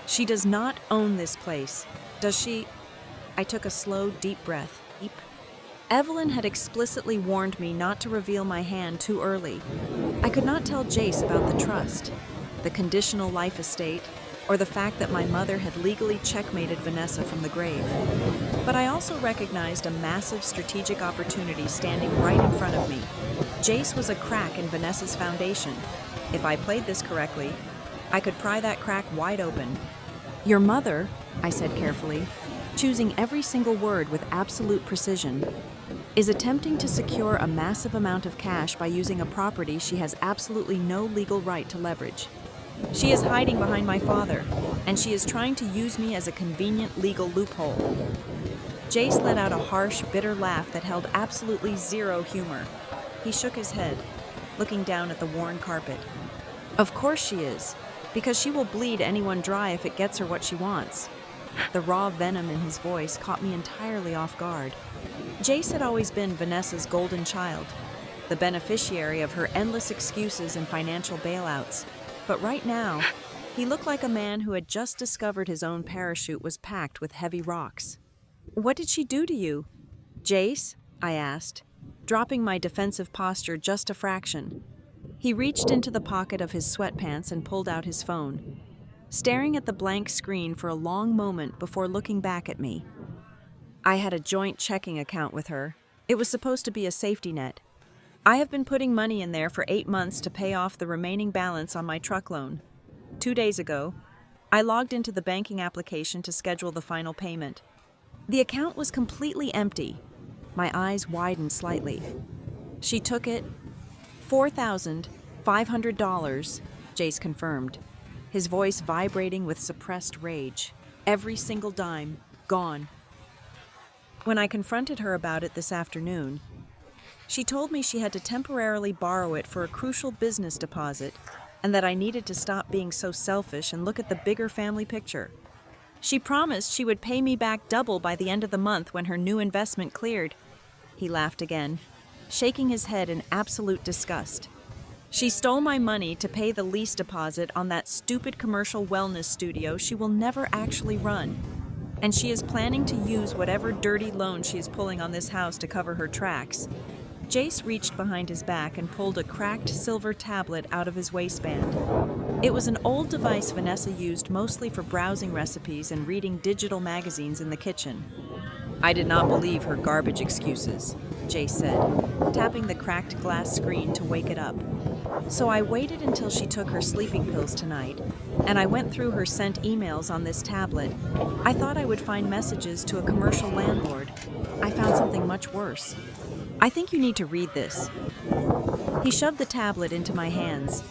She does not own this place, does she? I took a slow, deep breath. Evelyn had explicitly warned me not to reveal my hand too early. I could not tell Jace about the trust, the conditional life estate, or the fact that my mother had legally checkmated Vanessa from the grave. But I also recognized a massive strategic opportunity standing right in front of me. Jace was a crack in Vanessa's foundation. If I played this correctly, I could pry that crack wide open. Your mother, I said carefully, choosing every single word with absolute precision, is attempting to secure a massive amount of cash by using a property she has absolutely no legal right to leverage. She is hiding behind my father, and she is trying to use me as a convenient legal loophole. Jace let out a harsh, bitter laugh that held absolutely zero humor. He shook his head, looking down at the worn carpet. Of course she is, because she will bleed anyone dry if it gets her what she wants. The raw venom in his voice caught me entirely off guard. Jace had always been Vanessa's golden child, the beneficiary of her endless excuses and financial bailouts. But right now, he looked like a man who had just discovered his own parachute was packed with heavy rocks. What did she do to you? "Jace?" I asked, dropping my defensive posture just a fraction. He reached into the pocket of his sweatpants and pulled out his phone, staring at the blank screen for a long moment before looking back at me. I had a joint checking account with her. It was supposed to be a safety net. I have been putting money in there for 8 months to pay off the remaining balance on my truck loan. 2 days ago, I logged into the banking application to schedule the final payment. The account was completely empty. My eyes widened slightly. "She took it. $4,500, Jace confirmed, his voice vibrating with suppressed rage. "Every single dime, gone." When I confronted her about it this afternoon, she told me she had to temporarily borrow it for a crucial business deposit and that I needed to stop being so selfish and look at the bigger family picture. She promised she would pay me back double by the end of the month when her new investment cleared. He laughed again, shaking his head in absolute disgust. "She stole my money to pay the lease deposit on that stupid commercial wellness studio she will never actually run. And she is planning to use whatever dirty loan she is pulling on this house to cover her tracks." Jace reached behind his back and pulled a cracked silver tablet out of his waistband. It was an old device Vanessa used mostly for browsing recipes and reading digital magazines in the kitchen. "I did not believe her garbage excuses," Jace said, tapping the cracked glass screen to wake it up. "So I waited until she took her sleeping pills tonight, and I went through her sent emails on this tablet. I thought I would find messages to a commercial landlord. I found something much worse. I think you need to read this." He shoved the tablet into my hands.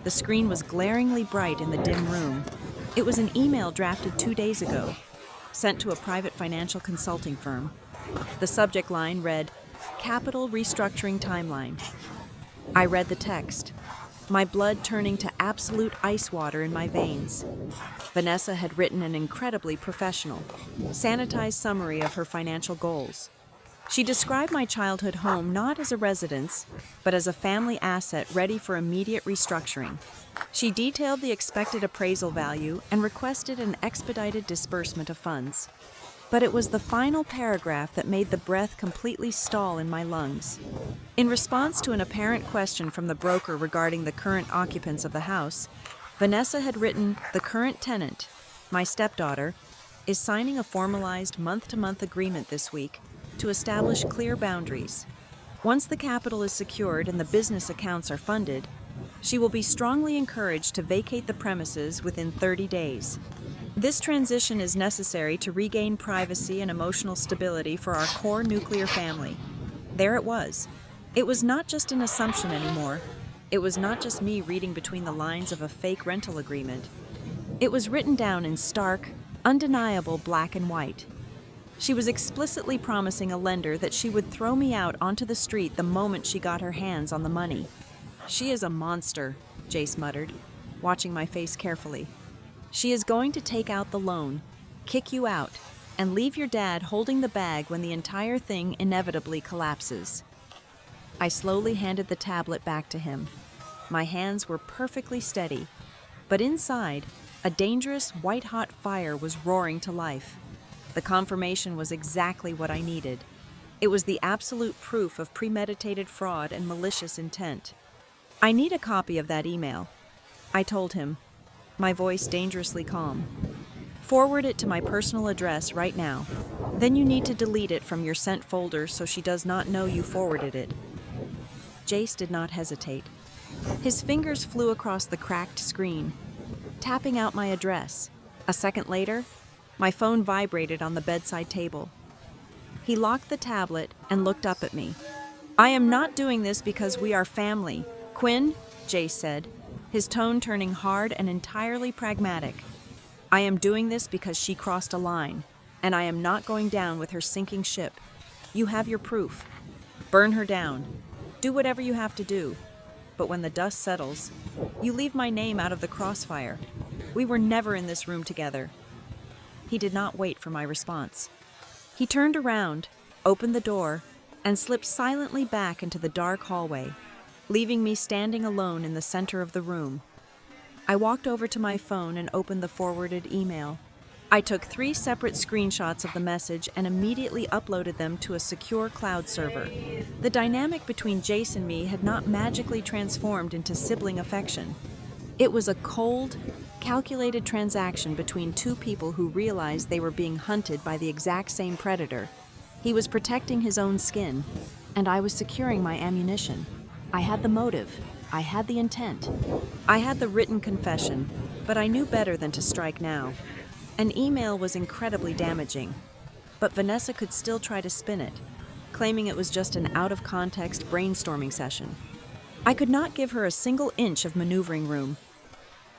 The screen was glaringly bright in the dim room. It was an email drafted 2 days ago, sent to a private financial consulting firm. The subject line read, "Capital Restructuring Timeline." I read the text, my blood turning to absolute ice water in my veins. Vanessa had written an incredibly professional, sanitized summary of her financial goals. She described my childhood home not as a residence, but as a family asset ready for immediate restructuring. She detailed the expected appraisal value and requested an expedited disbursement of funds. But it was the final paragraph that made the breath completely stall in my lungs. In response to an apparent question from the broker regarding the current occupants of the house, Vanessa had written, "The current tenant, my stepdaughter, is signing a formalized month-to-month agreement this week to establish clear boundaries. Once the capital is secured and the business accounts are funded, she will be strongly encouraged to vacate the premises within 30 days. This transition is necessary to regain privacy and emotional stability for our core nuclear family." There it was. It was not just an assumption anymore. It was not just me reading between the lines of a fake rental agreement. It was written down in stark, undeniable black and white. She was explicitly promising a lender that she would throw me out onto the street the moment she got her hands on the money. "She is a monster," Jace muttered, watching my face carefully. "She is going to take out the loan, kick you out, and leave your dad holding the bag when the entire thing inevitably collapses." I slowly handed the tablet back to him. My hands were perfectly steady, but inside, a dangerous white-hot fire was roaring to life. The confirmation was exactly what I needed. It was the absolute proof of premeditated fraud and malicious intent. "I need a copy of that email," I told him, my voice dangerously calm. "Forward it to my personal address right now. Then you need to delete it from your sent folder so she does not know you forwarded it." Jace did not hesitate. His fingers flew across the cracked screen, tapping out my address. A second later, my phone vibrated on the bedside table. He locked the tablet and looked up at me. "I am not doing this because we are family, Quinn," Jace said, his tone turning hard and entirely pragmatic. "I am doing this because she crossed a line, and I am not going down with her sinking ship. You have your proof. Burn her down. Do whatever you have to do. But when the dust settles, you leave my name out of the crossfire. We were never in this room together." He did not wait for my response. He turned around, opened the door, and slipped silently back into the dark hallway, leaving me standing alone in the center of the room. I walked over to my phone and opened the forwarded email. I took 3 separate screenshots of the message and immediately uploaded them to a secure cloud server. The dynamic between Jace and me had not magically transformed into sibling affection. It was a cold, calculated transaction between two people who realized they were being hunted by the exact same predator. He was protecting his own skin, and I was securing my ammunition. I had the motive. I had the intent. I had the written confession, but I knew better than to strike now. An email was incredibly damaging, but Vanessa could still try to spin it, claiming it was just an out-of-context brainstorming session. I could not give her a single inch of maneuvering room.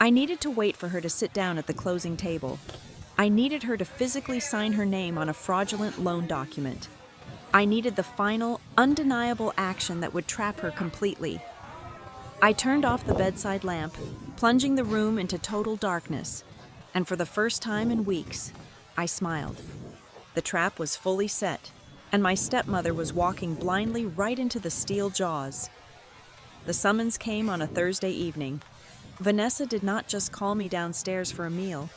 I needed to wait for her to sit down at the closing table. I needed her to physically sign her name on a fraudulent loan document. I needed the final, undeniable action that would trap her completely. I turned off the bedside lamp, plunging the room into total darkness, and for the first time in weeks, I smiled. The trap was fully set, and my stepmother was walking blindly right into the steel jaws. The summons came on a Thursday evening. Vanessa did not just call me downstairs for a meal.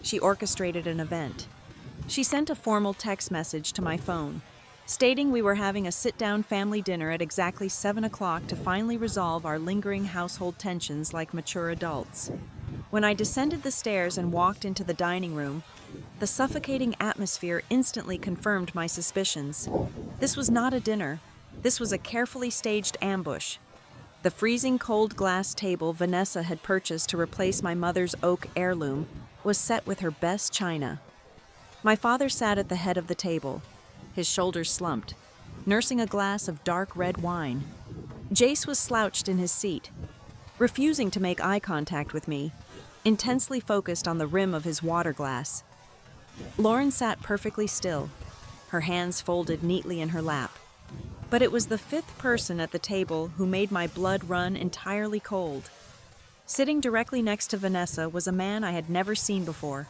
She orchestrated an event. She sent a formal text message to my phone, stating we were having a sit-down family dinner at exactly 7 o'clock to finally resolve our lingering household tensions like mature adults. When I descended the stairs and walked into the dining room, the suffocating atmosphere instantly confirmed my suspicions. This was not a dinner. This was a carefully staged ambush. The freezing cold glass table Vanessa had purchased to replace my mother's oak heirloom was set with her best china. My father sat at the head of the table, his shoulders slumped, nursing a glass of dark red wine. Jace was slouched in his seat, refusing to make eye contact with me, intensely focused on the rim of his water glass. Lauren sat perfectly still, her hands folded neatly in her lap. But it was the fifth person at the table who made my blood run entirely cold. Sitting directly next to Vanessa was a man I had never seen before.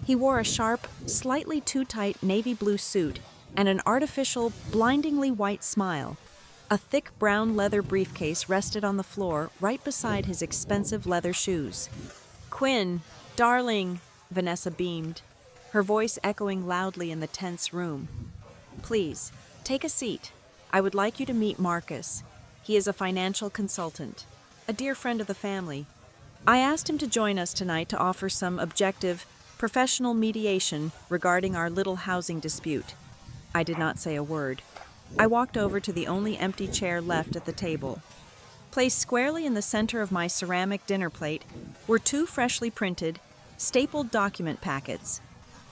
He wore a sharp, slightly too tight navy blue suit and an artificial, blindingly white smile. A thick brown leather briefcase rested on the floor right beside his expensive leather shoes. "Quinn, darling," Vanessa beamed, her voice echoing loudly in the tense room. "Please, take a seat. I would like you to meet Marcus. He is a financial consultant, a dear friend of the family. I asked him to join us tonight to offer some objective, professional mediation regarding our little housing dispute." I did not say a word. I walked over to the only empty chair left at the table. Placed squarely in the center of my ceramic dinner plate were 2 freshly printed, stapled document packets.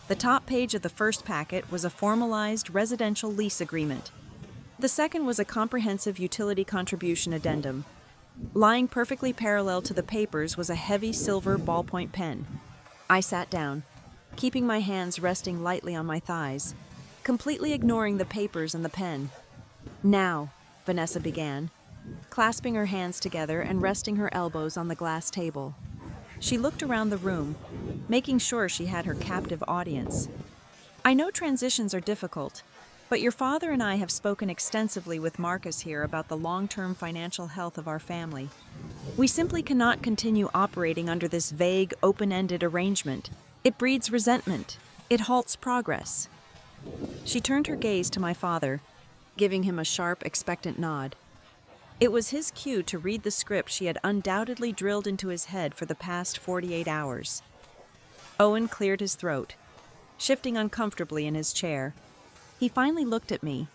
The top page of the first packet was a formalized residential lease agreement. The second was a comprehensive utility contribution addendum. Lying perfectly parallel to the papers was a heavy silver ballpoint pen. I sat down, keeping my hands resting lightly on my thighs, completely ignoring the papers and the pen. "Now," Vanessa began, clasping her hands together and resting her elbows on the glass table. She looked around the room, making sure she had her captive audience. "I know transitions are difficult, but your father and I have spoken extensively with Marcus here about the long-term financial health of our family. We simply cannot continue operating under this vague, open-ended arrangement. It breeds resentment. It halts progress." She turned her gaze to my father, giving him a sharp, expectant nod. It was his cue to read the script she had undoubtedly drilled into his head for the past 48 hours. Owen cleared his throat, shifting uncomfortably in his chair. He finally looked at me,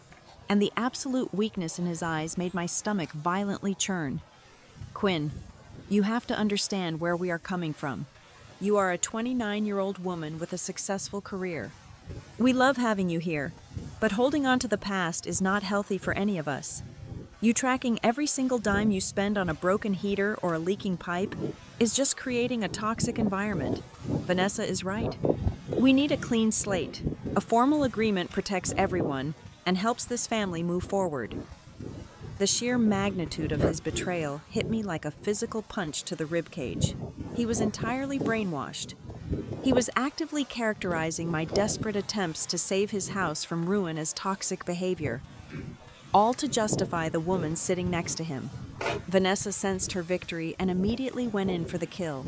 and the absolute weakness in his eyes made my stomach violently churn. "Quinn, you have to understand where we are coming from. You are a 29-year-old woman with a successful career. We love having you here, but holding on to the past is not healthy for any of us. You tracking every single dime you spend on a broken heater or a leaking pipe is just creating a toxic environment. Vanessa is right. We need a clean slate. A formal agreement protects everyone and helps this family move forward." The sheer magnitude of his betrayal hit me like a physical punch to the ribcage. He was entirely brainwashed. He was actively characterizing my desperate attempts to save his house from ruin as toxic behavior, all to justify the woman sitting next to him. Vanessa sensed her victory and immediately went in for the kill.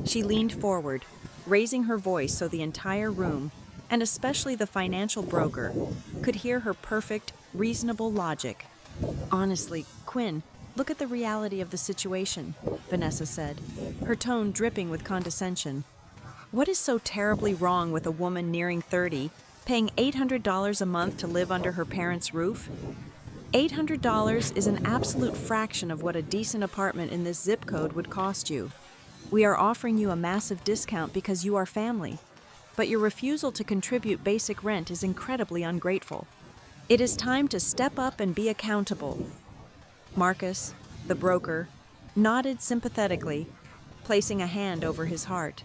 She leaned forward, raising her voice so the entire room, and especially the financial broker, could hear her perfect, reasonable logic. "Honestly, Quinn, look at the reality of the situation," Vanessa said, her tone dripping with condescension. "What is so terribly wrong with a woman nearing 30, paying $800 a month to live under her parents' roof? $800 is an absolute fraction of what a decent apartment in this zip code would cost you. We are offering you a massive discount because you are family, but your refusal to contribute basic rent is incredibly ungrateful. It is time to step up and be accountable." Marcus, the broker, nodded sympathetically, placing a hand over his heart.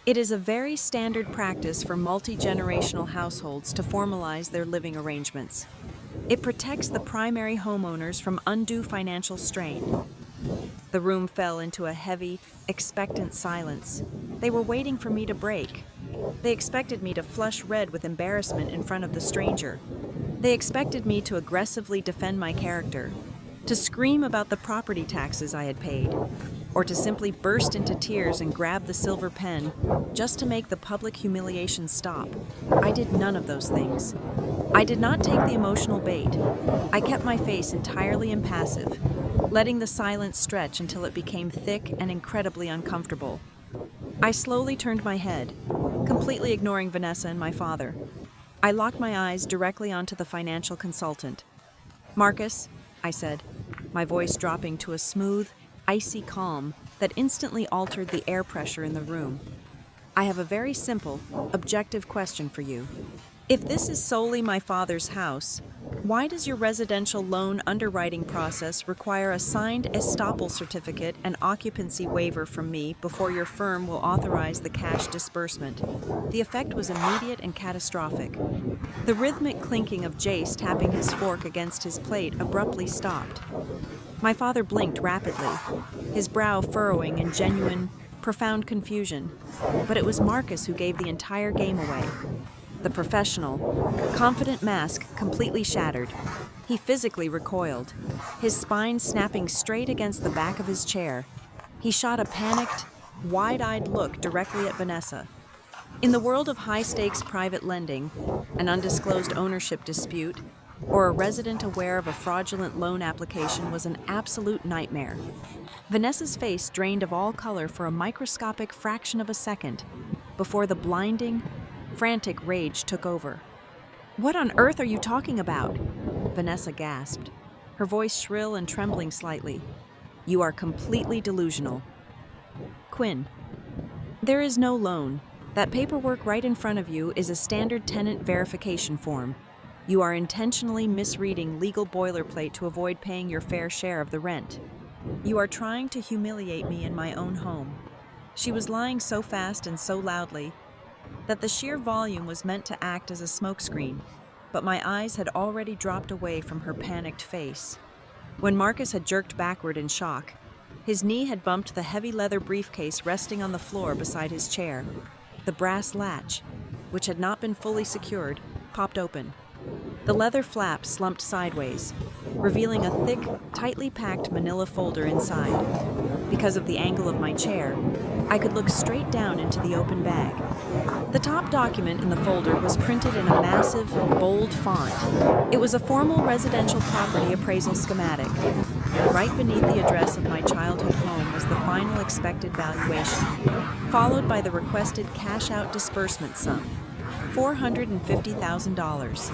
It is a very standard practice for multi-generational households to formalize their living arrangements. It protects the primary homeowners from undue financial strain. The room fell into a heavy, expectant silence. They were waiting for me to break. They expected me to flush red with embarrassment in front of the stranger. They expected me to aggressively defend my character, to scream about the property taxes I had paid, or to simply burst into tears and grab the silver pen just to make the public humiliation stop. I did none of those things. I did not take the emotional bait. I kept my face entirely impassive, letting the silence stretch until it became thick and incredibly uncomfortable. I slowly turned my head, completely ignoring Vanessa and my father. I locked my eyes directly onto the financial consultant. "Marcus," I said, my voice dropping to a smooth, icy calm that instantly altered the air pressure in the room. "I have a very simple, objective question for you. If this is solely my father's house, why does your residential loan underwriting process require a signed estoppel certificate and occupancy waiver from me before your firm will authorize the cash disbursement?" The effect was immediate and catastrophic. The rhythmic clinking of Jace tapping his fork against his plate abruptly stopped. My father blinked rapidly, his brow furrowing in genuine, profound confusion, but it was Marcus who gave the entire game away. The professional, confident mask completely shattered. He physically recoiled, his spine snapping straight against the back of his chair. He shot a panicked, wide-eyed look directly at Vanessa. In the world of high-stakes private lending, an undisclosed ownership dispute, or a resident aware of a fraudulent loan application was an absolute nightmare. Vanessa's face drained of all color for a microscopic fraction of a second before the blinding, frantic rage took over. "What on earth are you talking about?" Vanessa gasped, her voice shrill and trembling slightly. "You are completely delusional." "Quinn, there is no loan. That paperwork right in front of you is a standard tenant verification form. You are intentionally misreading legal boilerplate to avoid paying your fair share of the rent. You are trying to humiliate me in my own home." She was lying so fast and so loudly that the sheer volume was meant to act as a smokescreen, but my eyes had already dropped away from her panicked face. When Marcus had jerked backward in shock, his knee had bumped the heavy leather briefcase resting on the floor beside his chair. The brass latch, which had not been fully secured, popped open. The leather flap slumped sideways, revealing a thick, tightly packed manila folder inside. Because of the angle of my chair, I could look straight down into the open bag. The top document in the folder was printed in a massive, bold font. It was a formal residential property appraisal schematic. Right beneath the address of my childhood home was the final expected valuation, followed by the requested cash-out disbursement sum, $450,000.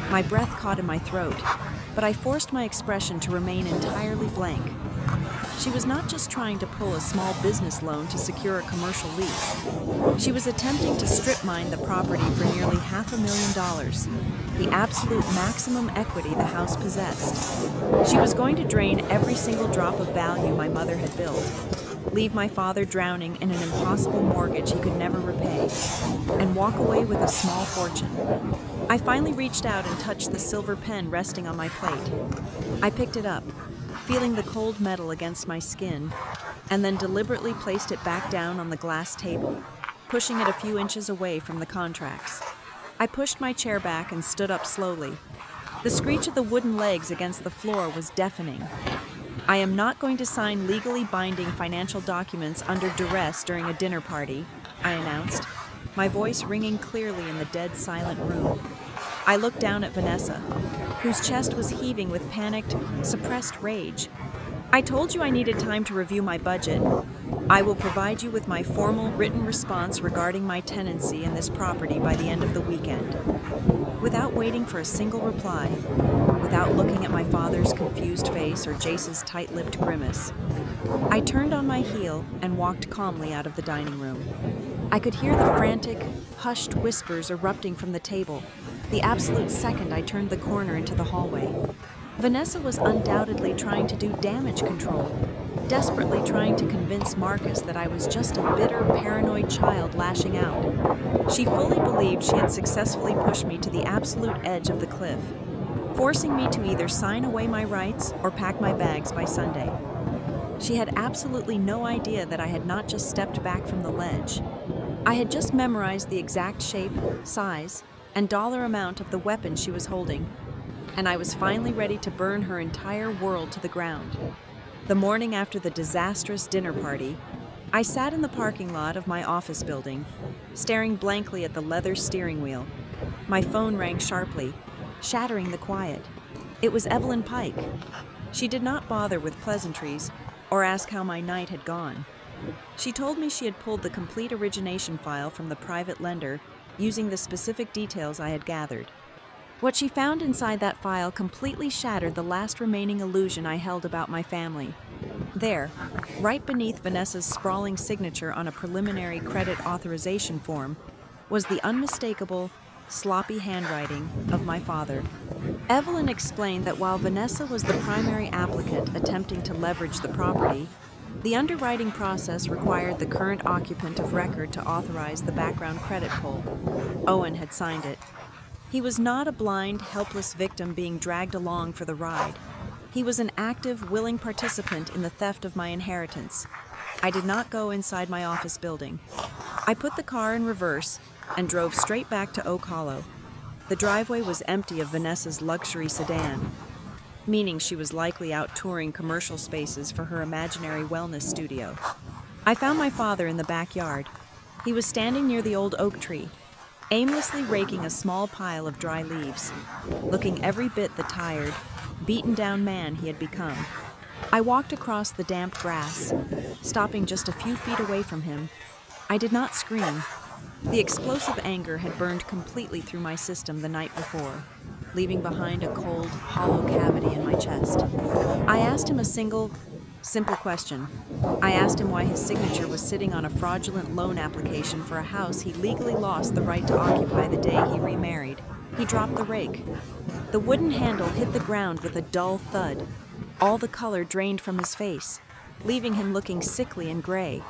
My breath caught in my throat, but I forced my expression to remain entirely blank. She was not just trying to pull a small business loan to secure a commercial lease. She was attempting to strip mine the property for nearly $500,000, the absolute maximum equity the house possessed. She was going to drain every single drop of value my mother had built, leave my father drowning in an impossible mortgage he could never repay, and walk away with a small fortune. I finally reached out and touched the silver pen resting on my plate. I picked it up, feeling the cold metal against my skin, and then deliberately placed it back down on the glass table, pushing it a few inches away from the contracts. I pushed my chair back and stood up slowly. The screech of the wooden legs against the floor was deafening. I am not going to sign legally binding financial documents under duress during a dinner party, I announced, my voice ringing clearly in the dead silent room. I looked down at Vanessa, whose chest was heaving with panicked, suppressed rage. I told you I needed time to review my budget. I will provide you with my formal written response regarding my tenancy in this property by the end of the weekend. Without waiting for a single reply, without looking at my father's confused face or Jace's tight-lipped grimace, I turned on my heel and walked calmly out of the dining room. I could hear the frantic, hushed whispers erupting from the table the absolute second I turned the corner into the hallway. Vanessa was undoubtedly trying to do damage control, desperately trying to convince Marcus that I was just a bitter, paranoid child lashing out. She fully believed she had successfully pushed me to the absolute edge of the cliff, forcing me to either sign away my rights or pack my bags by Sunday. She had absolutely no idea that I had not just stepped back from the ledge. I had just memorized the exact shape, size, and dollar amount of the weapon she was holding, and I was finally ready to burn her entire world to the ground. The morning after the disastrous dinner party, I sat in the parking lot of my office building, staring blankly at the leather steering wheel. My phone rang sharply, shattering the quiet. It was Evelyn Pike. She did not bother with pleasantries or ask how my night had gone. She told me she had pulled the complete origination file from the private lender using the specific details I had gathered. What she found inside that file completely shattered the last remaining illusion I held about my family. There, right beneath Vanessa's sprawling signature on a preliminary credit authorization form, was the unmistakable, sloppy handwriting of my father. Evelyn explained that while Vanessa was the primary applicant attempting to leverage the property, the underwriting process required the current occupant of record to authorize the background credit pull. Owen had signed it. He was not a blind, helpless victim being dragged along for the ride. He was an active, willing participant in the theft of my inheritance. I did not go inside my office building. I put the car in reverse and drove straight back to Oak Hollow. The driveway was empty of Vanessa's luxury sedan, meaning she was likely out touring commercial spaces for her imaginary wellness studio. I found my father in the backyard. He was standing near the old oak tree, aimlessly raking a small pile of dry leaves, looking every bit the tired, beaten-down man he had become. I walked across the damp grass, stopping just a few feet away from him. I did not scream. The explosive anger had burned completely through my system the night before, leaving behind a cold, hollow cavity in my chest. I asked him a simple question. I asked him why his signature was sitting on a fraudulent loan application for a house he legally lost the right to occupy the day he remarried. He dropped the rake. The wooden handle hit the ground with a dull thud. All the color drained from his face, leaving him looking sickly and gray.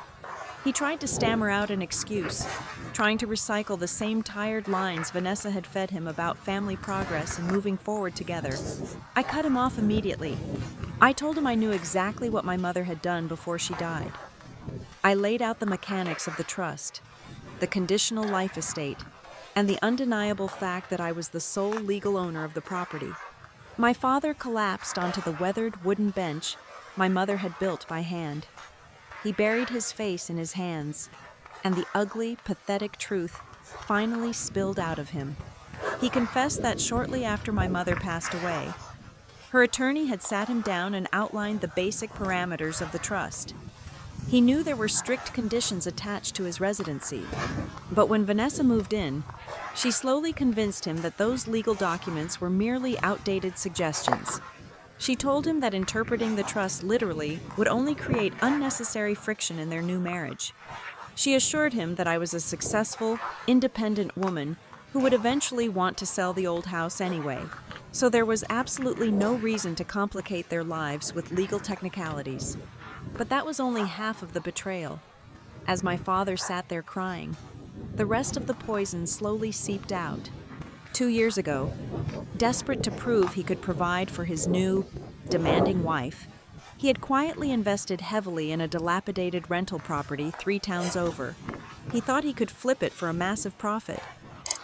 He tried to stammer out an excuse, trying to recycle the same tired lines Vanessa had fed him about family progress and moving forward together. I cut him off immediately. I told him I knew exactly what my mother had done before she died. I laid out the mechanics of the trust, the conditional life estate, and the undeniable fact that I was the sole legal owner of the property. My father collapsed onto the weathered wooden bench my mother had built by hand. He buried his face in his hands, and the ugly, pathetic truth finally spilled out of him. He confessed that shortly after my mother passed away, her attorney had sat him down and outlined the basic parameters of the trust. He knew there were strict conditions attached to his residency, but when Vanessa moved in, she slowly convinced him that those legal documents were merely outdated suggestions. She told him that interpreting the trust literally would only create unnecessary friction in their new marriage. She assured him that I was a successful, independent woman who would eventually want to sell the old house anyway, so there was absolutely no reason to complicate their lives with legal technicalities. But that was only half of the betrayal. As my father sat there crying, the rest of the poison slowly seeped out. 2 years ago, desperate to prove he could provide for his new, demanding wife, he had quietly invested heavily in a dilapidated rental property 3 towns over. He thought he could flip it for a massive profit.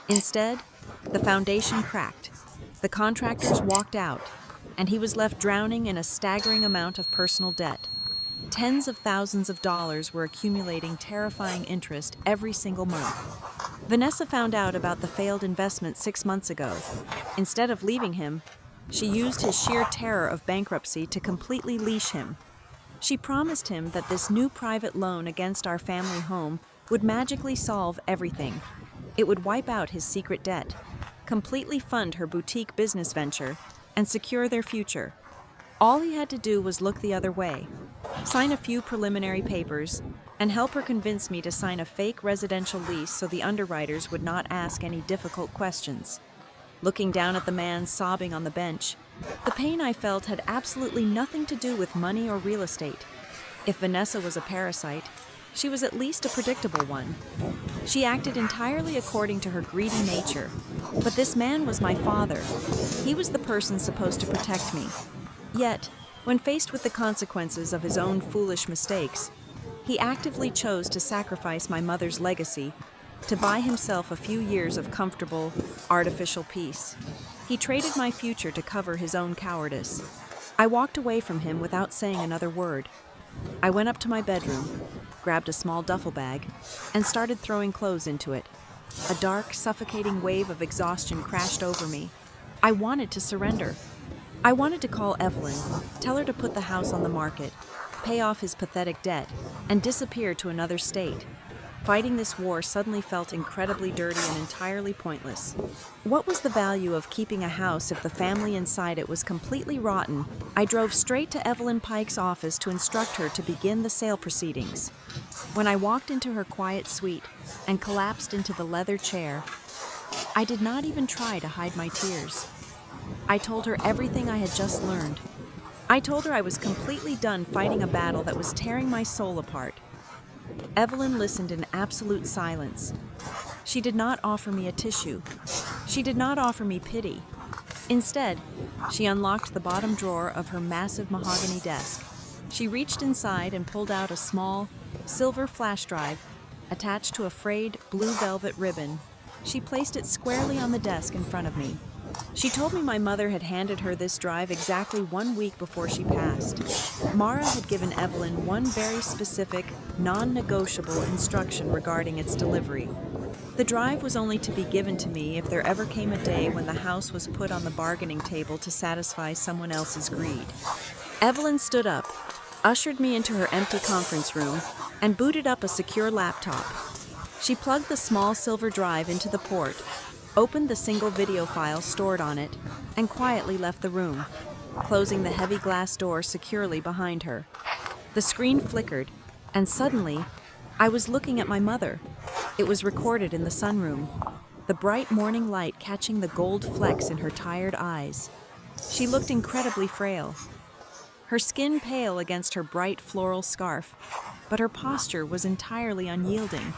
Instead, the foundation cracked, the contractors walked out, and he was left drowning in a staggering amount of personal debt. Tens of thousands of dollars were accumulating terrifying interest every single month. Vanessa found out about the failed investment 6 months ago. Instead of leaving him, she used his sheer terror of bankruptcy to completely leash him. She promised him that this new private loan against our family home would magically solve everything. It would wipe out his secret debt, completely fund her boutique business venture, and secure their future. All he had to do was look the other way, sign a few preliminary papers, and help her convince me to sign a fake residential lease so the underwriters would not ask any difficult questions. Looking down at the man sobbing on the bench, the pain I felt had absolutely nothing to do with money or real estate. If Vanessa was a parasite, she was at least a predictable one. She acted entirely according to her greedy nature. But this man was my father. He was the person supposed to protect me. Yet, when faced with the consequences of his own foolish mistakes, he actively chose to sacrifice my mother's legacy to buy himself a few years of comfortable, artificial peace. He traded my future to cover his own cowardice. I walked away from him without saying another word. I went up to my bedroom, grabbed a small duffel bag, and started throwing clothes into it. A dark, suffocating wave of exhaustion crashed over me. I wanted to surrender. I wanted to call Evelyn, tell her to put the house on the market, pay off his pathetic debt, and disappear to another state. Fighting this war suddenly felt incredibly dirty and entirely pointless. What was the value of keeping a house if the family inside it was completely rotten? I drove straight to Evelyn Pike's office to instruct her to begin the sale proceedings. When I walked into her quiet suite and collapsed into the leather chair, I did not even try to hide my tears. I told her everything I had just learned. I told her I was completely done fighting a battle that was tearing my soul apart. Evelyn listened in absolute silence. She did not offer me a tissue. She did not offer me pity. Instead, she unlocked the bottom drawer of her massive mahogany desk. She reached inside and pulled out a small, silver flash drive attached to a frayed blue velvet ribbon. She placed it squarely on the desk in front of me. She told me my mother had handed her this drive exactly 1 week before she passed. Mara had given Evelyn one very specific, non-negotiable instruction regarding its delivery. The drive was only to be given to me if there ever came a day when the house was put on the bargaining table to satisfy someone else's greed. Evelyn stood up, ushered me into her empty conference room, and booted up a secure laptop. She plugged the small silver drive into the port, opened the single video file stored on it, and quietly left the room, closing the heavy glass door securely behind her. The screen flickered, and suddenly, I was looking at my mother. It was recorded in the sunroom, the bright morning light catching the gold flecks in her tired eyes. She looked incredibly frail, her skin pale against her bright floral scarf, but her posture was entirely unyielding.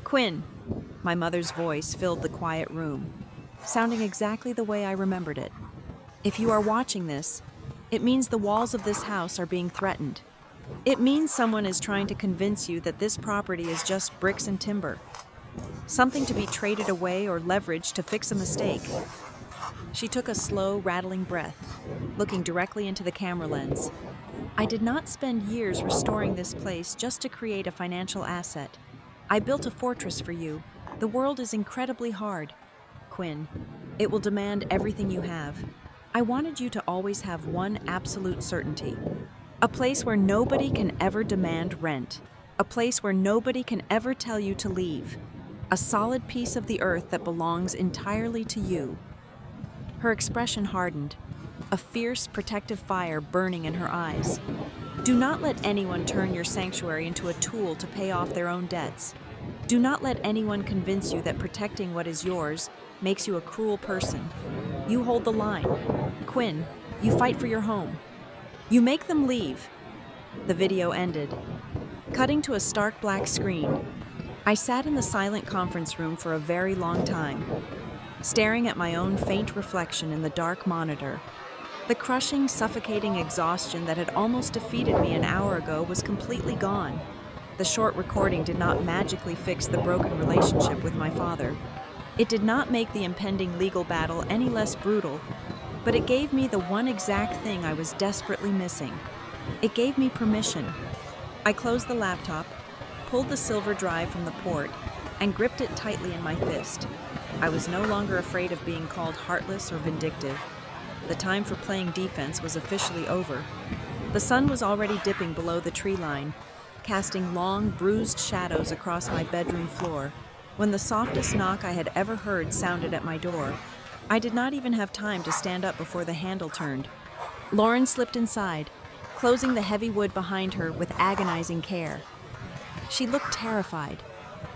"Quinn," my mother's voice filled the quiet room, sounding exactly the way I remembered it. "If you are watching this, it means the walls of this house are being threatened. It means someone is trying to convince you that this property is just bricks and timber, something to be traded away or leveraged to fix a mistake." She took a slow, rattling breath, looking directly into the camera lens. "I did not spend years restoring this place just to create a financial asset. I built a fortress for you. The world is incredibly hard, Quinn. It will demand everything you have. I wanted you to always have one absolute certainty. A place where nobody can ever demand rent. A place where nobody can ever tell you to leave. A solid piece of the earth that belongs entirely to you." Her expression hardened, a fierce, protective fire burning in her eyes. "Do not let anyone turn your sanctuary into a tool to pay off their own debts. Do not let anyone convince you that protecting what is yours makes you a cruel person. You hold the line. Quinn, you fight for your home. You make them leave." The video ended, cutting to a stark black screen. I sat in the silent conference room for a very long time, staring at my own faint reflection in the dark monitor. The crushing, suffocating exhaustion that had almost defeated me an hour ago was completely gone. The short recording did not magically fix the broken relationship with my father. It did not make the impending legal battle any less brutal, but it gave me the one exact thing I was desperately missing: It gave me permission. I closed the laptop, pulled the silver drive from the port, and gripped it tightly in my fist. I was no longer afraid of being called heartless or vindictive. The time for playing defense was officially over. The sun was already dipping below the tree line, casting long, bruised shadows across my bedroom floor, when the softest knock I had ever heard sounded at my door. I did not even have time to stand up before the handle turned. Lauren slipped inside, closing the heavy wood behind her with agonizing care. She looked terrified,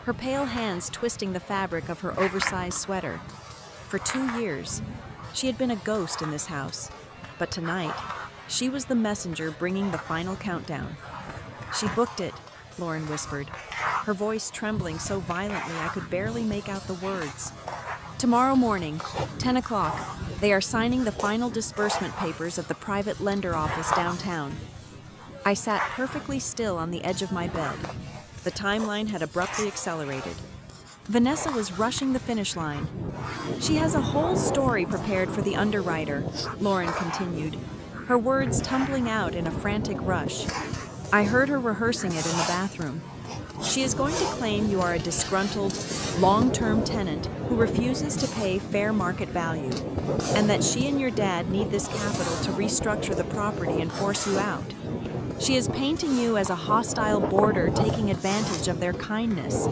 her pale hands twisting the fabric of her oversized sweater. For 2 years, she had been a ghost in this house, but tonight, she was the messenger bringing the final countdown. "She booked it," Lauren whispered, her voice trembling so violently I could barely make out the words. "Tomorrow morning, 10 o'clock, they are signing the final disbursement papers at the private lender office downtown." I sat perfectly still on the edge of my bed. The timeline had abruptly accelerated. Vanessa was rushing the finish line. "She has a whole story prepared for the underwriter," Lauren continued, her words tumbling out in a frantic rush. I heard her rehearsing it in the bathroom. "She is going to claim you are a disgruntled, long-term tenant who refuses to pay fair market value, and that she and your dad need this capital to restructure the property and force you out. She is painting you as a hostile boarder taking advantage of their kindness."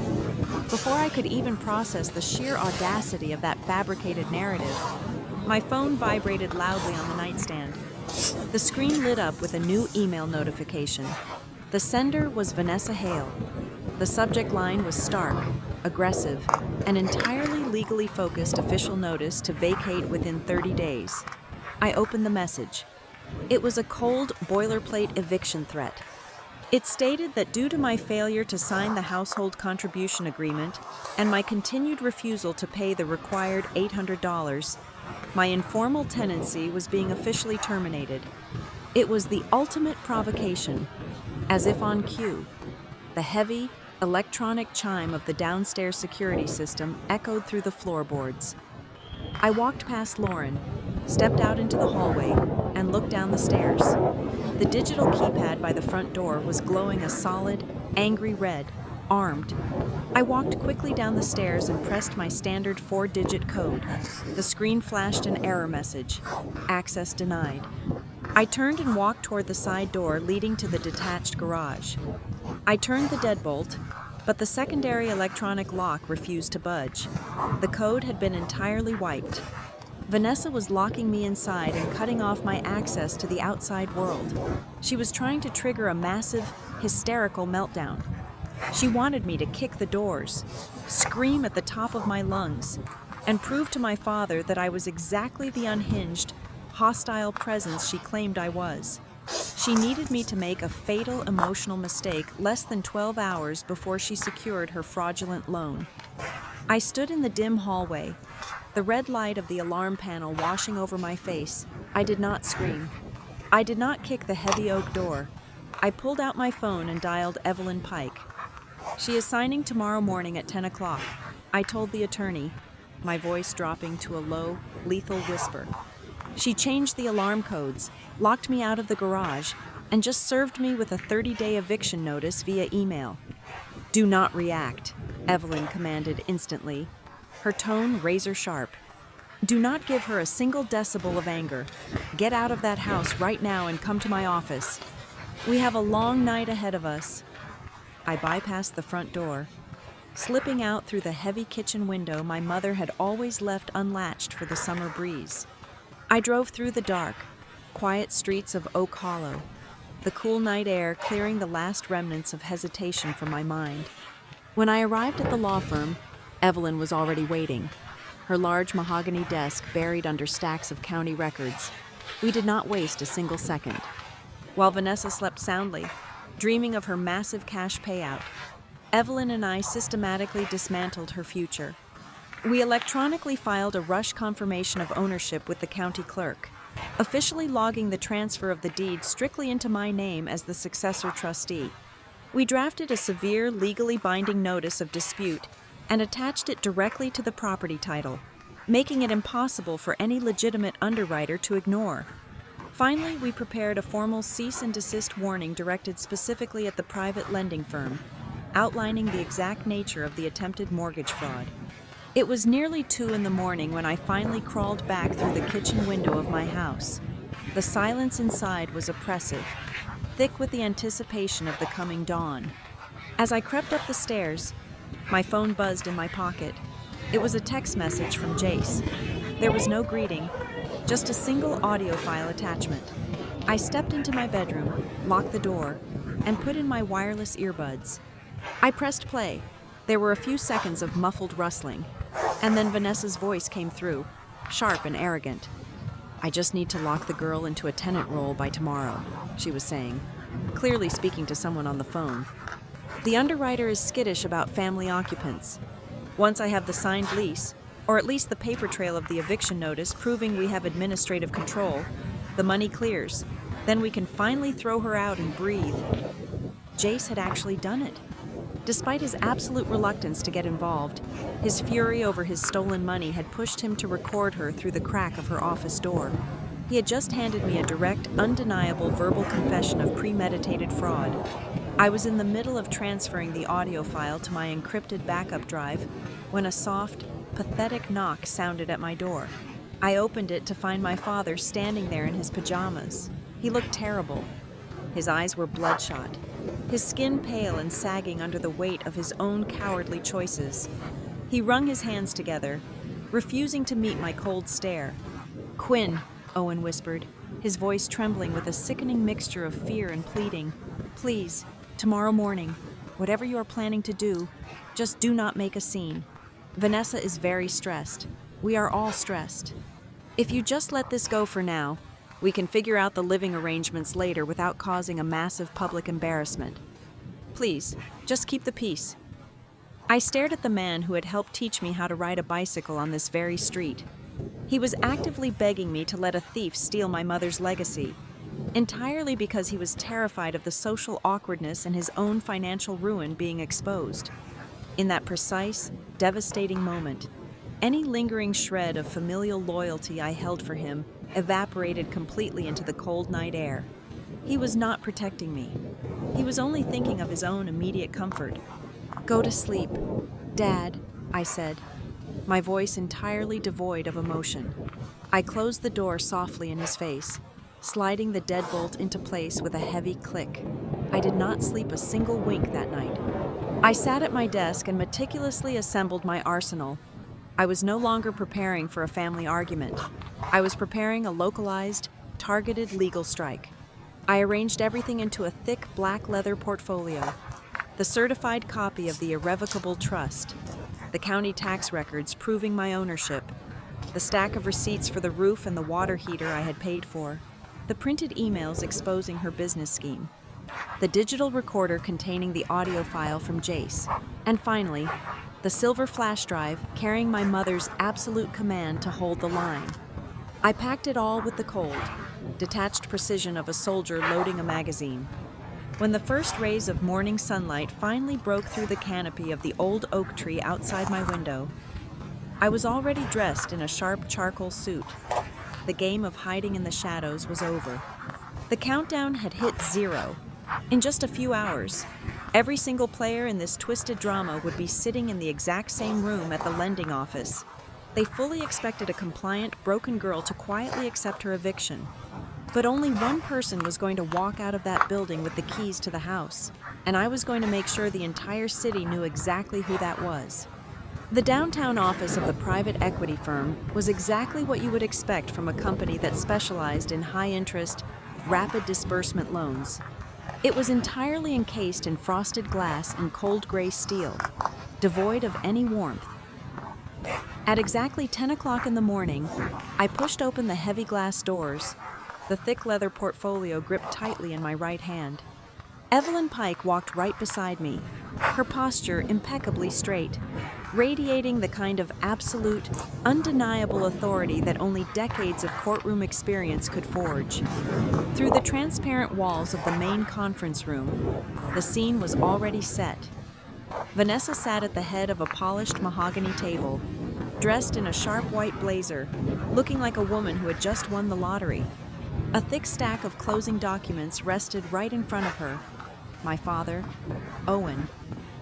Before I could even process the sheer audacity of that fabricated narrative, my phone vibrated loudly on the nightstand. The screen lit up with a new email notification. The sender was Vanessa Hale. The subject line was stark, aggressive, an entirely legally focused official notice to vacate within 30 days. I opened the message. It was a cold, boilerplate eviction threat. It stated that due to my failure to sign the household contribution agreement and my continued refusal to pay the required $800, my informal tenancy was being officially terminated. It was the ultimate provocation. As if on cue, the heavy, electronic chime of the downstairs security system echoed through the floorboards. I walked past Lauren, stepped out into the hallway, and looked down the stairs. The digital keypad by the front door was glowing a solid, angry red, armed. I walked quickly down the stairs and pressed my standard 4-digit code. The screen flashed an error message. Access denied. I turned and walked toward the side door leading to the detached garage. I turned the deadbolt, but the secondary electronic lock refused to budge. The code had been entirely wiped. Vanessa was locking me inside and cutting off my access to the outside world. She was trying to trigger a massive, hysterical meltdown. She wanted me to kick the doors, scream at the top of my lungs, and prove to my father that I was exactly the unhinged, hostile presence she claimed I was. She needed me to make a fatal emotional mistake less than 12 hours before she secured her fraudulent loan. I stood in the dim hallway, the red light of the alarm panel washing over my face. I did not scream. I did not kick the heavy oak door. I pulled out my phone and dialed Evelyn Pike. "She is signing tomorrow morning at 10 o'clock, I told the attorney, my voice dropping to a low, lethal whisper. She changed the alarm codes, locked me out of the garage, and just served me with a 30-day eviction notice via email. "Do not react," Evelyn commanded instantly, her tone razor-sharp. "Do not give her a single decibel of anger. Get out of that house right now and come to my office. We have a long night ahead of us." I bypassed the front door. Slipping out through the heavy kitchen window my mother had always left unlatched for the summer breeze. I drove through the dark, quiet streets of Oak Hollow, the cool night air clearing the last remnants of hesitation from my mind. When I arrived at the law firm, Evelyn was already waiting, her large mahogany desk buried under stacks of county records. We did not waste a single second. While Vanessa slept soundly, dreaming of her massive cash payout, Evelyn and I systematically dismantled her future. We electronically filed a rush confirmation of ownership with the county clerk, officially logging the transfer of the deed strictly into my name as the successor trustee. We drafted a severe, legally binding notice of dispute and attached it directly to the property title, making it impossible for any legitimate underwriter to ignore. Finally, we prepared a formal cease and desist warning directed specifically at the private lending firm, outlining the exact nature of the attempted mortgage fraud. It was nearly 2 in the morning when I finally crawled back through the kitchen window of my house. The silence inside was oppressive, thick with the anticipation of the coming dawn. As I crept up the stairs, my phone buzzed in my pocket. It was a text message from Jace. There was no greeting, just a single audio file attachment. I stepped into my bedroom, locked the door, and put in my wireless earbuds. I pressed play. There were a few seconds of muffled rustling, and then Vanessa's voice came through, sharp and arrogant. "I just need to lock the girl into a tenant role by tomorrow," she was saying, clearly speaking to someone on the phone. "The underwriter is skittish about family occupants. Once I have the signed lease, or at least the paper trail of the eviction notice proving we have administrative control, the money clears. Then we can finally throw her out and breathe." Jace had actually done it. Despite his absolute reluctance to get involved, his fury over his stolen money had pushed him to record her through the crack of her office door. He had just handed me a direct, undeniable verbal confession of premeditated fraud. I was in the middle of transferring the audio file to my encrypted backup drive when a soft, pathetic knock sounded at my door. I opened it to find my father standing there in his pajamas. He looked terrible. His eyes were bloodshot, his skin pale and sagging under the weight of his own cowardly choices. He wrung his hands together, refusing to meet my cold stare. "Quinn," Owen whispered, his voice trembling with a sickening mixture of fear and pleading, "please, tomorrow morning, whatever you are planning to do, just do not make a scene. Vanessa is very stressed. We are all stressed. If you just let this go for now, we can figure out the living arrangements later without causing a massive public embarrassment. Please, just keep the peace." I stared at the man who had helped teach me how to ride a bicycle on this very street. He was actively begging me to let a thief steal my mother's legacy, entirely because he was terrified of the social awkwardness and his own financial ruin being exposed. In that precise, devastating moment, any lingering shred of familial loyalty I held for him evaporated completely into the cold night air. He was not protecting me. He was only thinking of his own immediate comfort. "Go to sleep, Dad," I said, my voice entirely devoid of emotion. I closed the door softly in his face, sliding the deadbolt into place with a heavy click. I did not sleep a single wink that night. I sat at my desk and meticulously assembled my arsenal. I was no longer preparing for a family argument. I was preparing a localized, targeted legal strike. I arranged everything into a thick black leather portfolio. The certified copy of the irrevocable trust, the county tax records proving my ownership, the stack of receipts for the roof and the water heater I had paid for, the printed emails exposing her business scheme, the digital recorder containing the audio file from Jace, and finally, the silver flash drive carrying my mother's absolute command to hold the line. I packed it all with the cold, detached precision of a soldier loading a magazine. When the first rays of morning sunlight finally broke through the canopy of the old oak tree outside my window, I was already dressed in a sharp charcoal suit. The game of hiding in the shadows was over. The countdown had hit 0. In just a few hours, every single player in this twisted drama would be sitting in the exact same room at the lending office. They fully expected a compliant, broken girl to quietly accept her eviction. But only one person was going to walk out of that building with the keys to the house, and I was going to make sure the entire city knew exactly who that was. The downtown office of the private equity firm was exactly what you would expect from a company that specialized in high-interest, rapid disbursement loans. It was entirely encased in frosted glass and cold gray steel, devoid of any warmth. At exactly 10 o'clock in the morning, I pushed open the heavy glass doors, the thick leather portfolio gripped tightly in my right hand. Evelyn Pike walked right beside me, her posture impeccably straight, radiating the kind of absolute, undeniable authority that only decades of courtroom experience could forge. Through the transparent walls of the main conference room, the scene was already set. Vanessa sat at the head of a polished mahogany table, dressed in a sharp white blazer, looking like a woman who had just won the lottery. A thick stack of closing documents rested right in front of her. My father, Owen,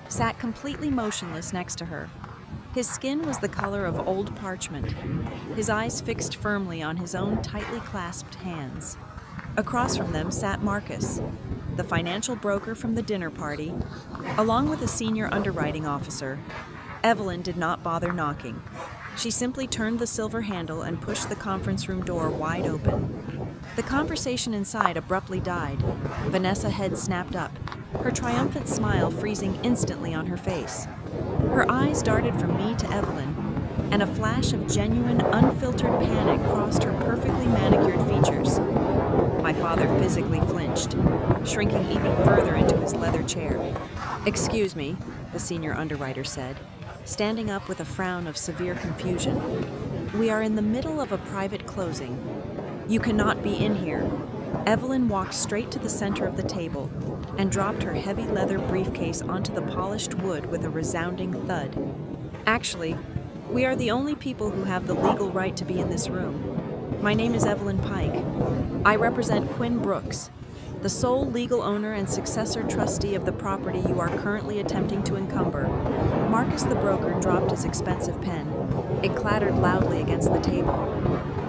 sat completely motionless next to her. His skin was the color of old parchment, his eyes fixed firmly on his own tightly clasped hands. Across from them sat Marcus, the financial broker from the dinner party, along with a senior underwriting officer. Evelyn did not bother knocking. She simply turned the silver handle and pushed the conference room door wide open. The conversation inside abruptly died. Vanessa's head snapped up, her triumphant smile freezing instantly on her face. Her eyes darted from me to Evelyn, and a flash of genuine, unfiltered panic crossed her perfectly manicured features. My father physically flinched, shrinking even further into his leather chair. "Excuse me," the senior underwriter said, standing up with a frown of severe confusion. "We are in the middle of a private closing. You cannot be in here." Evelyn walked straight to the center of the table and dropped her heavy leather briefcase onto the polished wood with a resounding thud. "Actually, we are the only people who have the legal right to be in this room. My name is Evelyn Pike. I represent Quinn Brooks, the sole legal owner and successor trustee of the property you are currently attempting to encumber." Marcus the broker dropped his expensive pen. It clattered loudly against the table.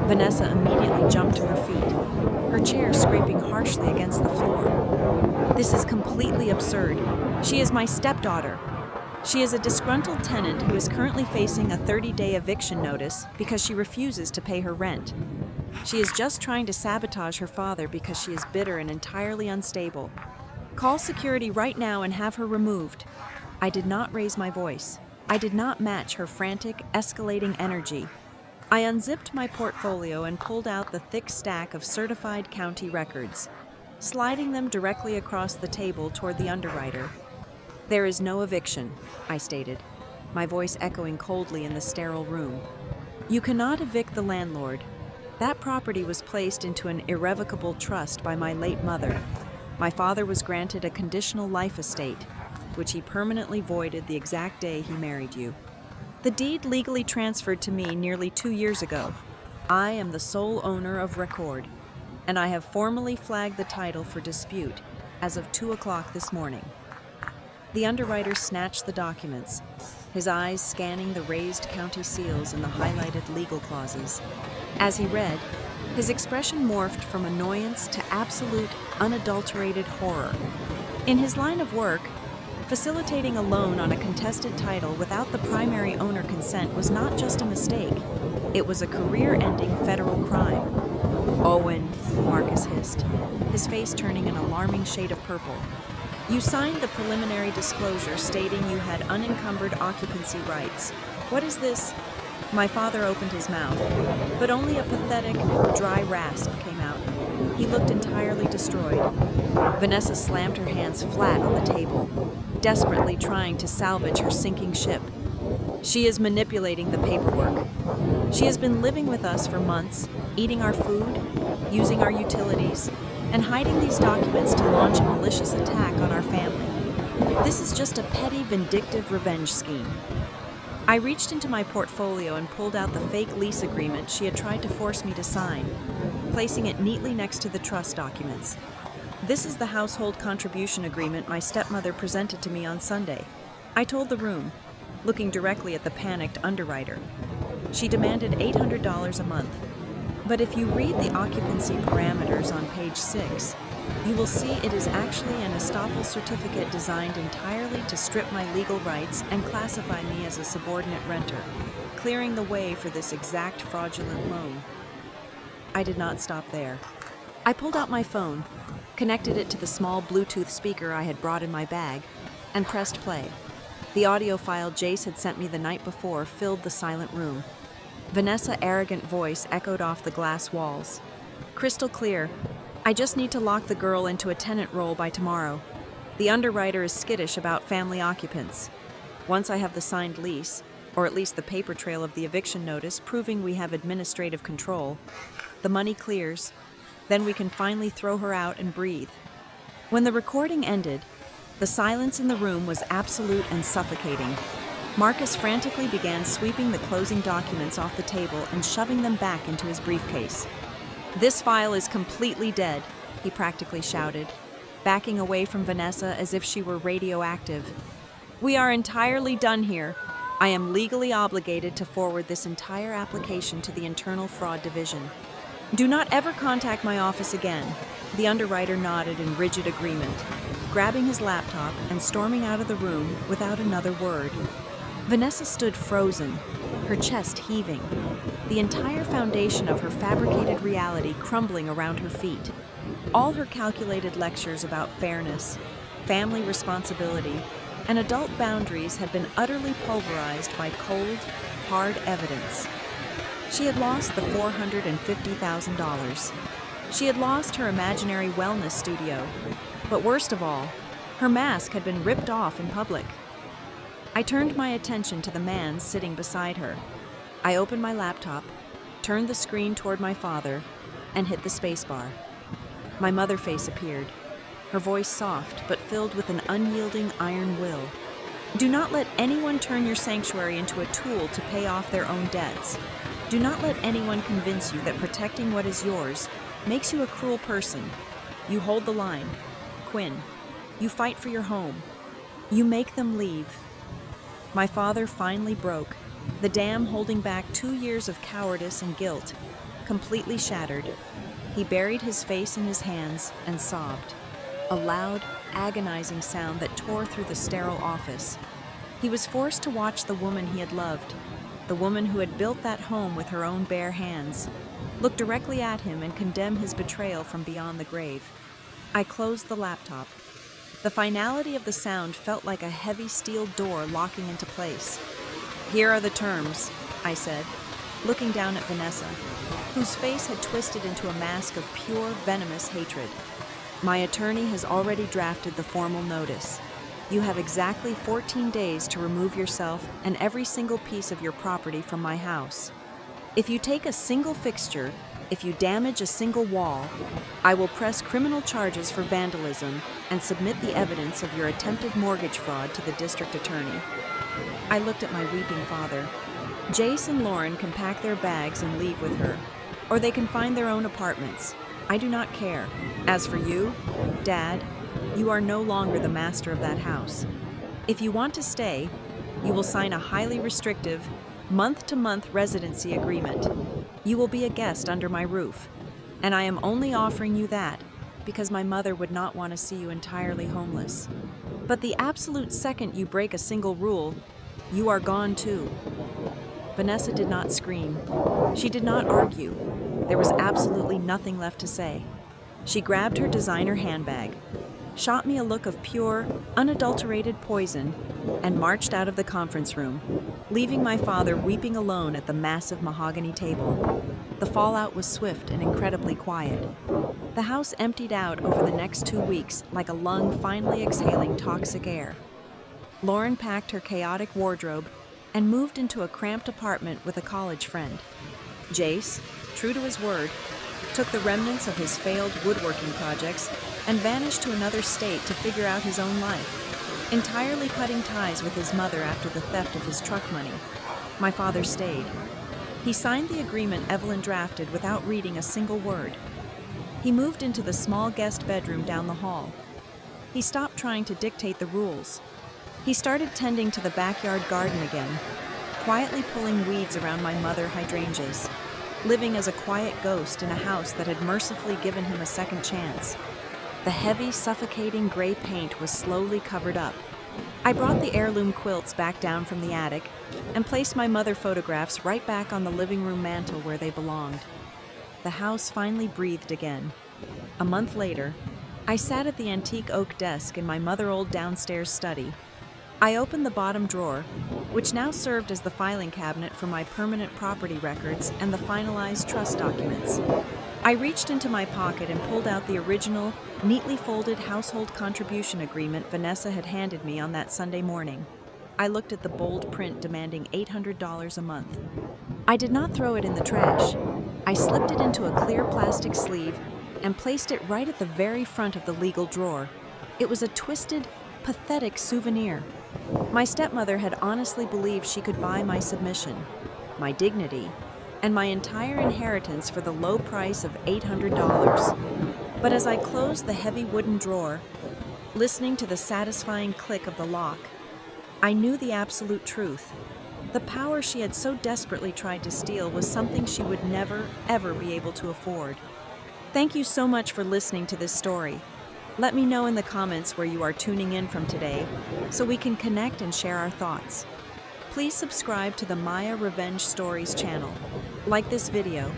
Vanessa immediately jumped to her feet, her chair scraping harshly against the floor. "This is completely absurd. She is my stepdaughter. She is a disgruntled tenant who is currently facing a 30-day eviction notice because she refuses to pay her rent. She is just trying to sabotage her father because she is bitter and entirely unstable. Call security right now and have her removed." I did not raise my voice. I did not match her frantic, escalating energy. I unzipped my portfolio and pulled out the thick stack of certified county records, sliding them directly across the table toward the underwriter. "There is no eviction," I stated, my voice echoing coldly in the sterile room. "You cannot evict the landlord. That property was placed into an irrevocable trust by my late mother. My father was granted a conditional life estate, which he permanently voided the exact day he married you. The deed legally transferred to me nearly 2 years ago. I am the sole owner of record, and I have formally flagged the title for dispute as of 2 o'clock this morning." The underwriter snatched the documents, his eyes scanning the raised county seals and the highlighted legal clauses. As he read, his expression morphed from annoyance to absolute, unadulterated horror. In his line of work, facilitating a loan on a contested title without the primary owner consent was not just a mistake. It was a career-ending federal crime. "Owen," Marcus hissed, his face turning an alarming shade of purple. "You signed the preliminary disclosure stating you had unencumbered occupancy rights. What is this?" My father opened his mouth, but only a pathetic, dry rasp came out. He looked entirely destroyed. Vanessa slammed her hands flat on the table, desperately trying to salvage her sinking ship. "She is manipulating the paperwork. She has been living with us for months, eating our food, using our utilities, and hiding these documents to launch a malicious attack on our family. This is just a petty, vindictive revenge scheme." I reached into my portfolio and pulled out the fake lease agreement she had tried to force me to sign, placing it neatly next to the trust documents. "This is the household contribution agreement my stepmother presented to me on Sunday," I told the room, looking directly at the panicked underwriter. "She demanded $800 a month. But if you read the occupancy parameters on page 6, you will see it is actually an estoppel certificate designed entirely to strip my legal rights and classify me as a subordinate renter, clearing the way for this exact fraudulent loan." I did not stop there. I pulled out my phone, connected it to the small Bluetooth speaker I had brought in my bag, and pressed play. The audio file Jace had sent me the night before filled the silent room. Vanessa's arrogant voice echoed off the glass walls. "Crystal clear. I just need to lock the girl into a tenant role by tomorrow. The underwriter is skittish about family occupants. Once I have the signed lease, or at least the paper trail of the eviction notice proving we have administrative control, the money clears, then we can finally throw her out and breathe." When the recording ended, the silence in the room was absolute and suffocating. Marcus frantically began sweeping the closing documents off the table and shoving them back into his briefcase. "This file is completely dead," he practically shouted, backing away from Vanessa as if she were radioactive. "We are entirely done here. I am legally obligated to forward this entire application to the Internal Fraud Division. Do not ever contact my office again." The underwriter nodded in rigid agreement, grabbing his laptop and storming out of the room without another word. Vanessa stood frozen, her chest heaving, the entire foundation of her fabricated reality crumbling around her feet. All her calculated lectures about fairness, family responsibility, and adult boundaries had been utterly pulverized by cold, hard evidence. She had lost the $450,000. She had lost her imaginary wellness studio. But worst of all, her mask had been ripped off in public. I turned my attention to the man sitting beside her. I opened my laptop, turned the screen toward my father, and hit the spacebar. My mother face appeared, her voice soft but filled with an unyielding iron will. "Do not let anyone turn your sanctuary into a tool to pay off their own debts. Do not let anyone convince you that protecting what is yours makes you a cruel person. You hold the line. Quinn, you fight for your home. You make them leave." My father finally broke, the dam holding back 2 years of cowardice and guilt, completely shattered. He buried his face in his hands and sobbed, a loud, agonizing sound that tore through the sterile office. He was forced to watch the woman he had loved, the woman who had built that home with her own bare hands, look directly at him and condemn his betrayal from beyond the grave. I closed the laptop. The finality of the sound felt like a heavy steel door locking into place. "Here are the terms," I said, looking down at Vanessa, whose face had twisted into a mask of pure, venomous hatred. "My attorney has already drafted the formal notice. You have exactly 14 days to remove yourself and every single piece of your property from my house. If you take a single fixture, if you damage a single wall, I will press criminal charges for vandalism and submit the evidence of your attempted mortgage fraud to the district attorney." I looked at my weeping father. "Jace and Lauren can pack their bags and leave with her, or they can find their own apartments. I do not care. As for you, Dad, you are no longer the master of that house. If you want to stay, you will sign a highly restrictive, month-to-month residency agreement. You will be a guest under my roof, and I am only offering you that because my mother would not want to see you entirely homeless. But the absolute second you break a single rule, you are gone too." Vanessa did not scream. She did not argue. There was absolutely nothing left to say. She grabbed her designer handbag, shot me a look of pure, unadulterated poison, and marched out of the conference room, leaving my father weeping alone at the massive mahogany table. The fallout was swift and incredibly quiet. The house emptied out over the next 2 weeks like a lung finally exhaling toxic air. Lauren packed her chaotic wardrobe and moved into a cramped apartment with a college friend. Jace, true to his word, took the remnants of his failed woodworking projects and vanished to another state to figure out his own life, entirely cutting ties with his mother after the theft of his truck money. My father stayed. He signed the agreement Evelyn drafted without reading a single word. He moved into the small guest bedroom down the hall. He stopped trying to dictate the rules. He started tending to the backyard garden again, quietly pulling weeds around my mother hydrangeas, living as a quiet ghost in a house that had mercifully given him a second chance. The heavy, suffocating gray paint was slowly covered up. I brought the heirloom quilts back down from the attic and placed my mother photographs right back on the living room mantel where they belonged. The house finally breathed again. A month later, I sat at the antique oak desk in my mother-old downstairs study. I opened the bottom drawer, which now served as the filing cabinet for my permanent property records and the finalized trust documents. I reached into my pocket and pulled out the original, neatly folded household contribution agreement Vanessa had handed me on that Sunday morning. I looked at the bold print demanding $800 a month. I did not throw it in the trash. I slipped it into a clear plastic sleeve and placed it right at the very front of the legal drawer. It was a twisted, pathetic souvenir. My stepmother had honestly believed she could buy my submission, my dignity, and my entire inheritance for the low price of $800. But as I closed the heavy wooden drawer, listening to the satisfying click of the lock, I knew the absolute truth. The power she had so desperately tried to steal was something she would never, ever be able to afford. Thank you so much for listening to this story. Let me know in the comments where you are tuning in from today so we can connect and share our thoughts. Please subscribe to the Maya Revenge Stories channel, like this video,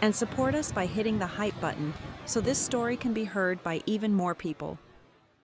and support us by hitting the hype button so this story can be heard by even more people.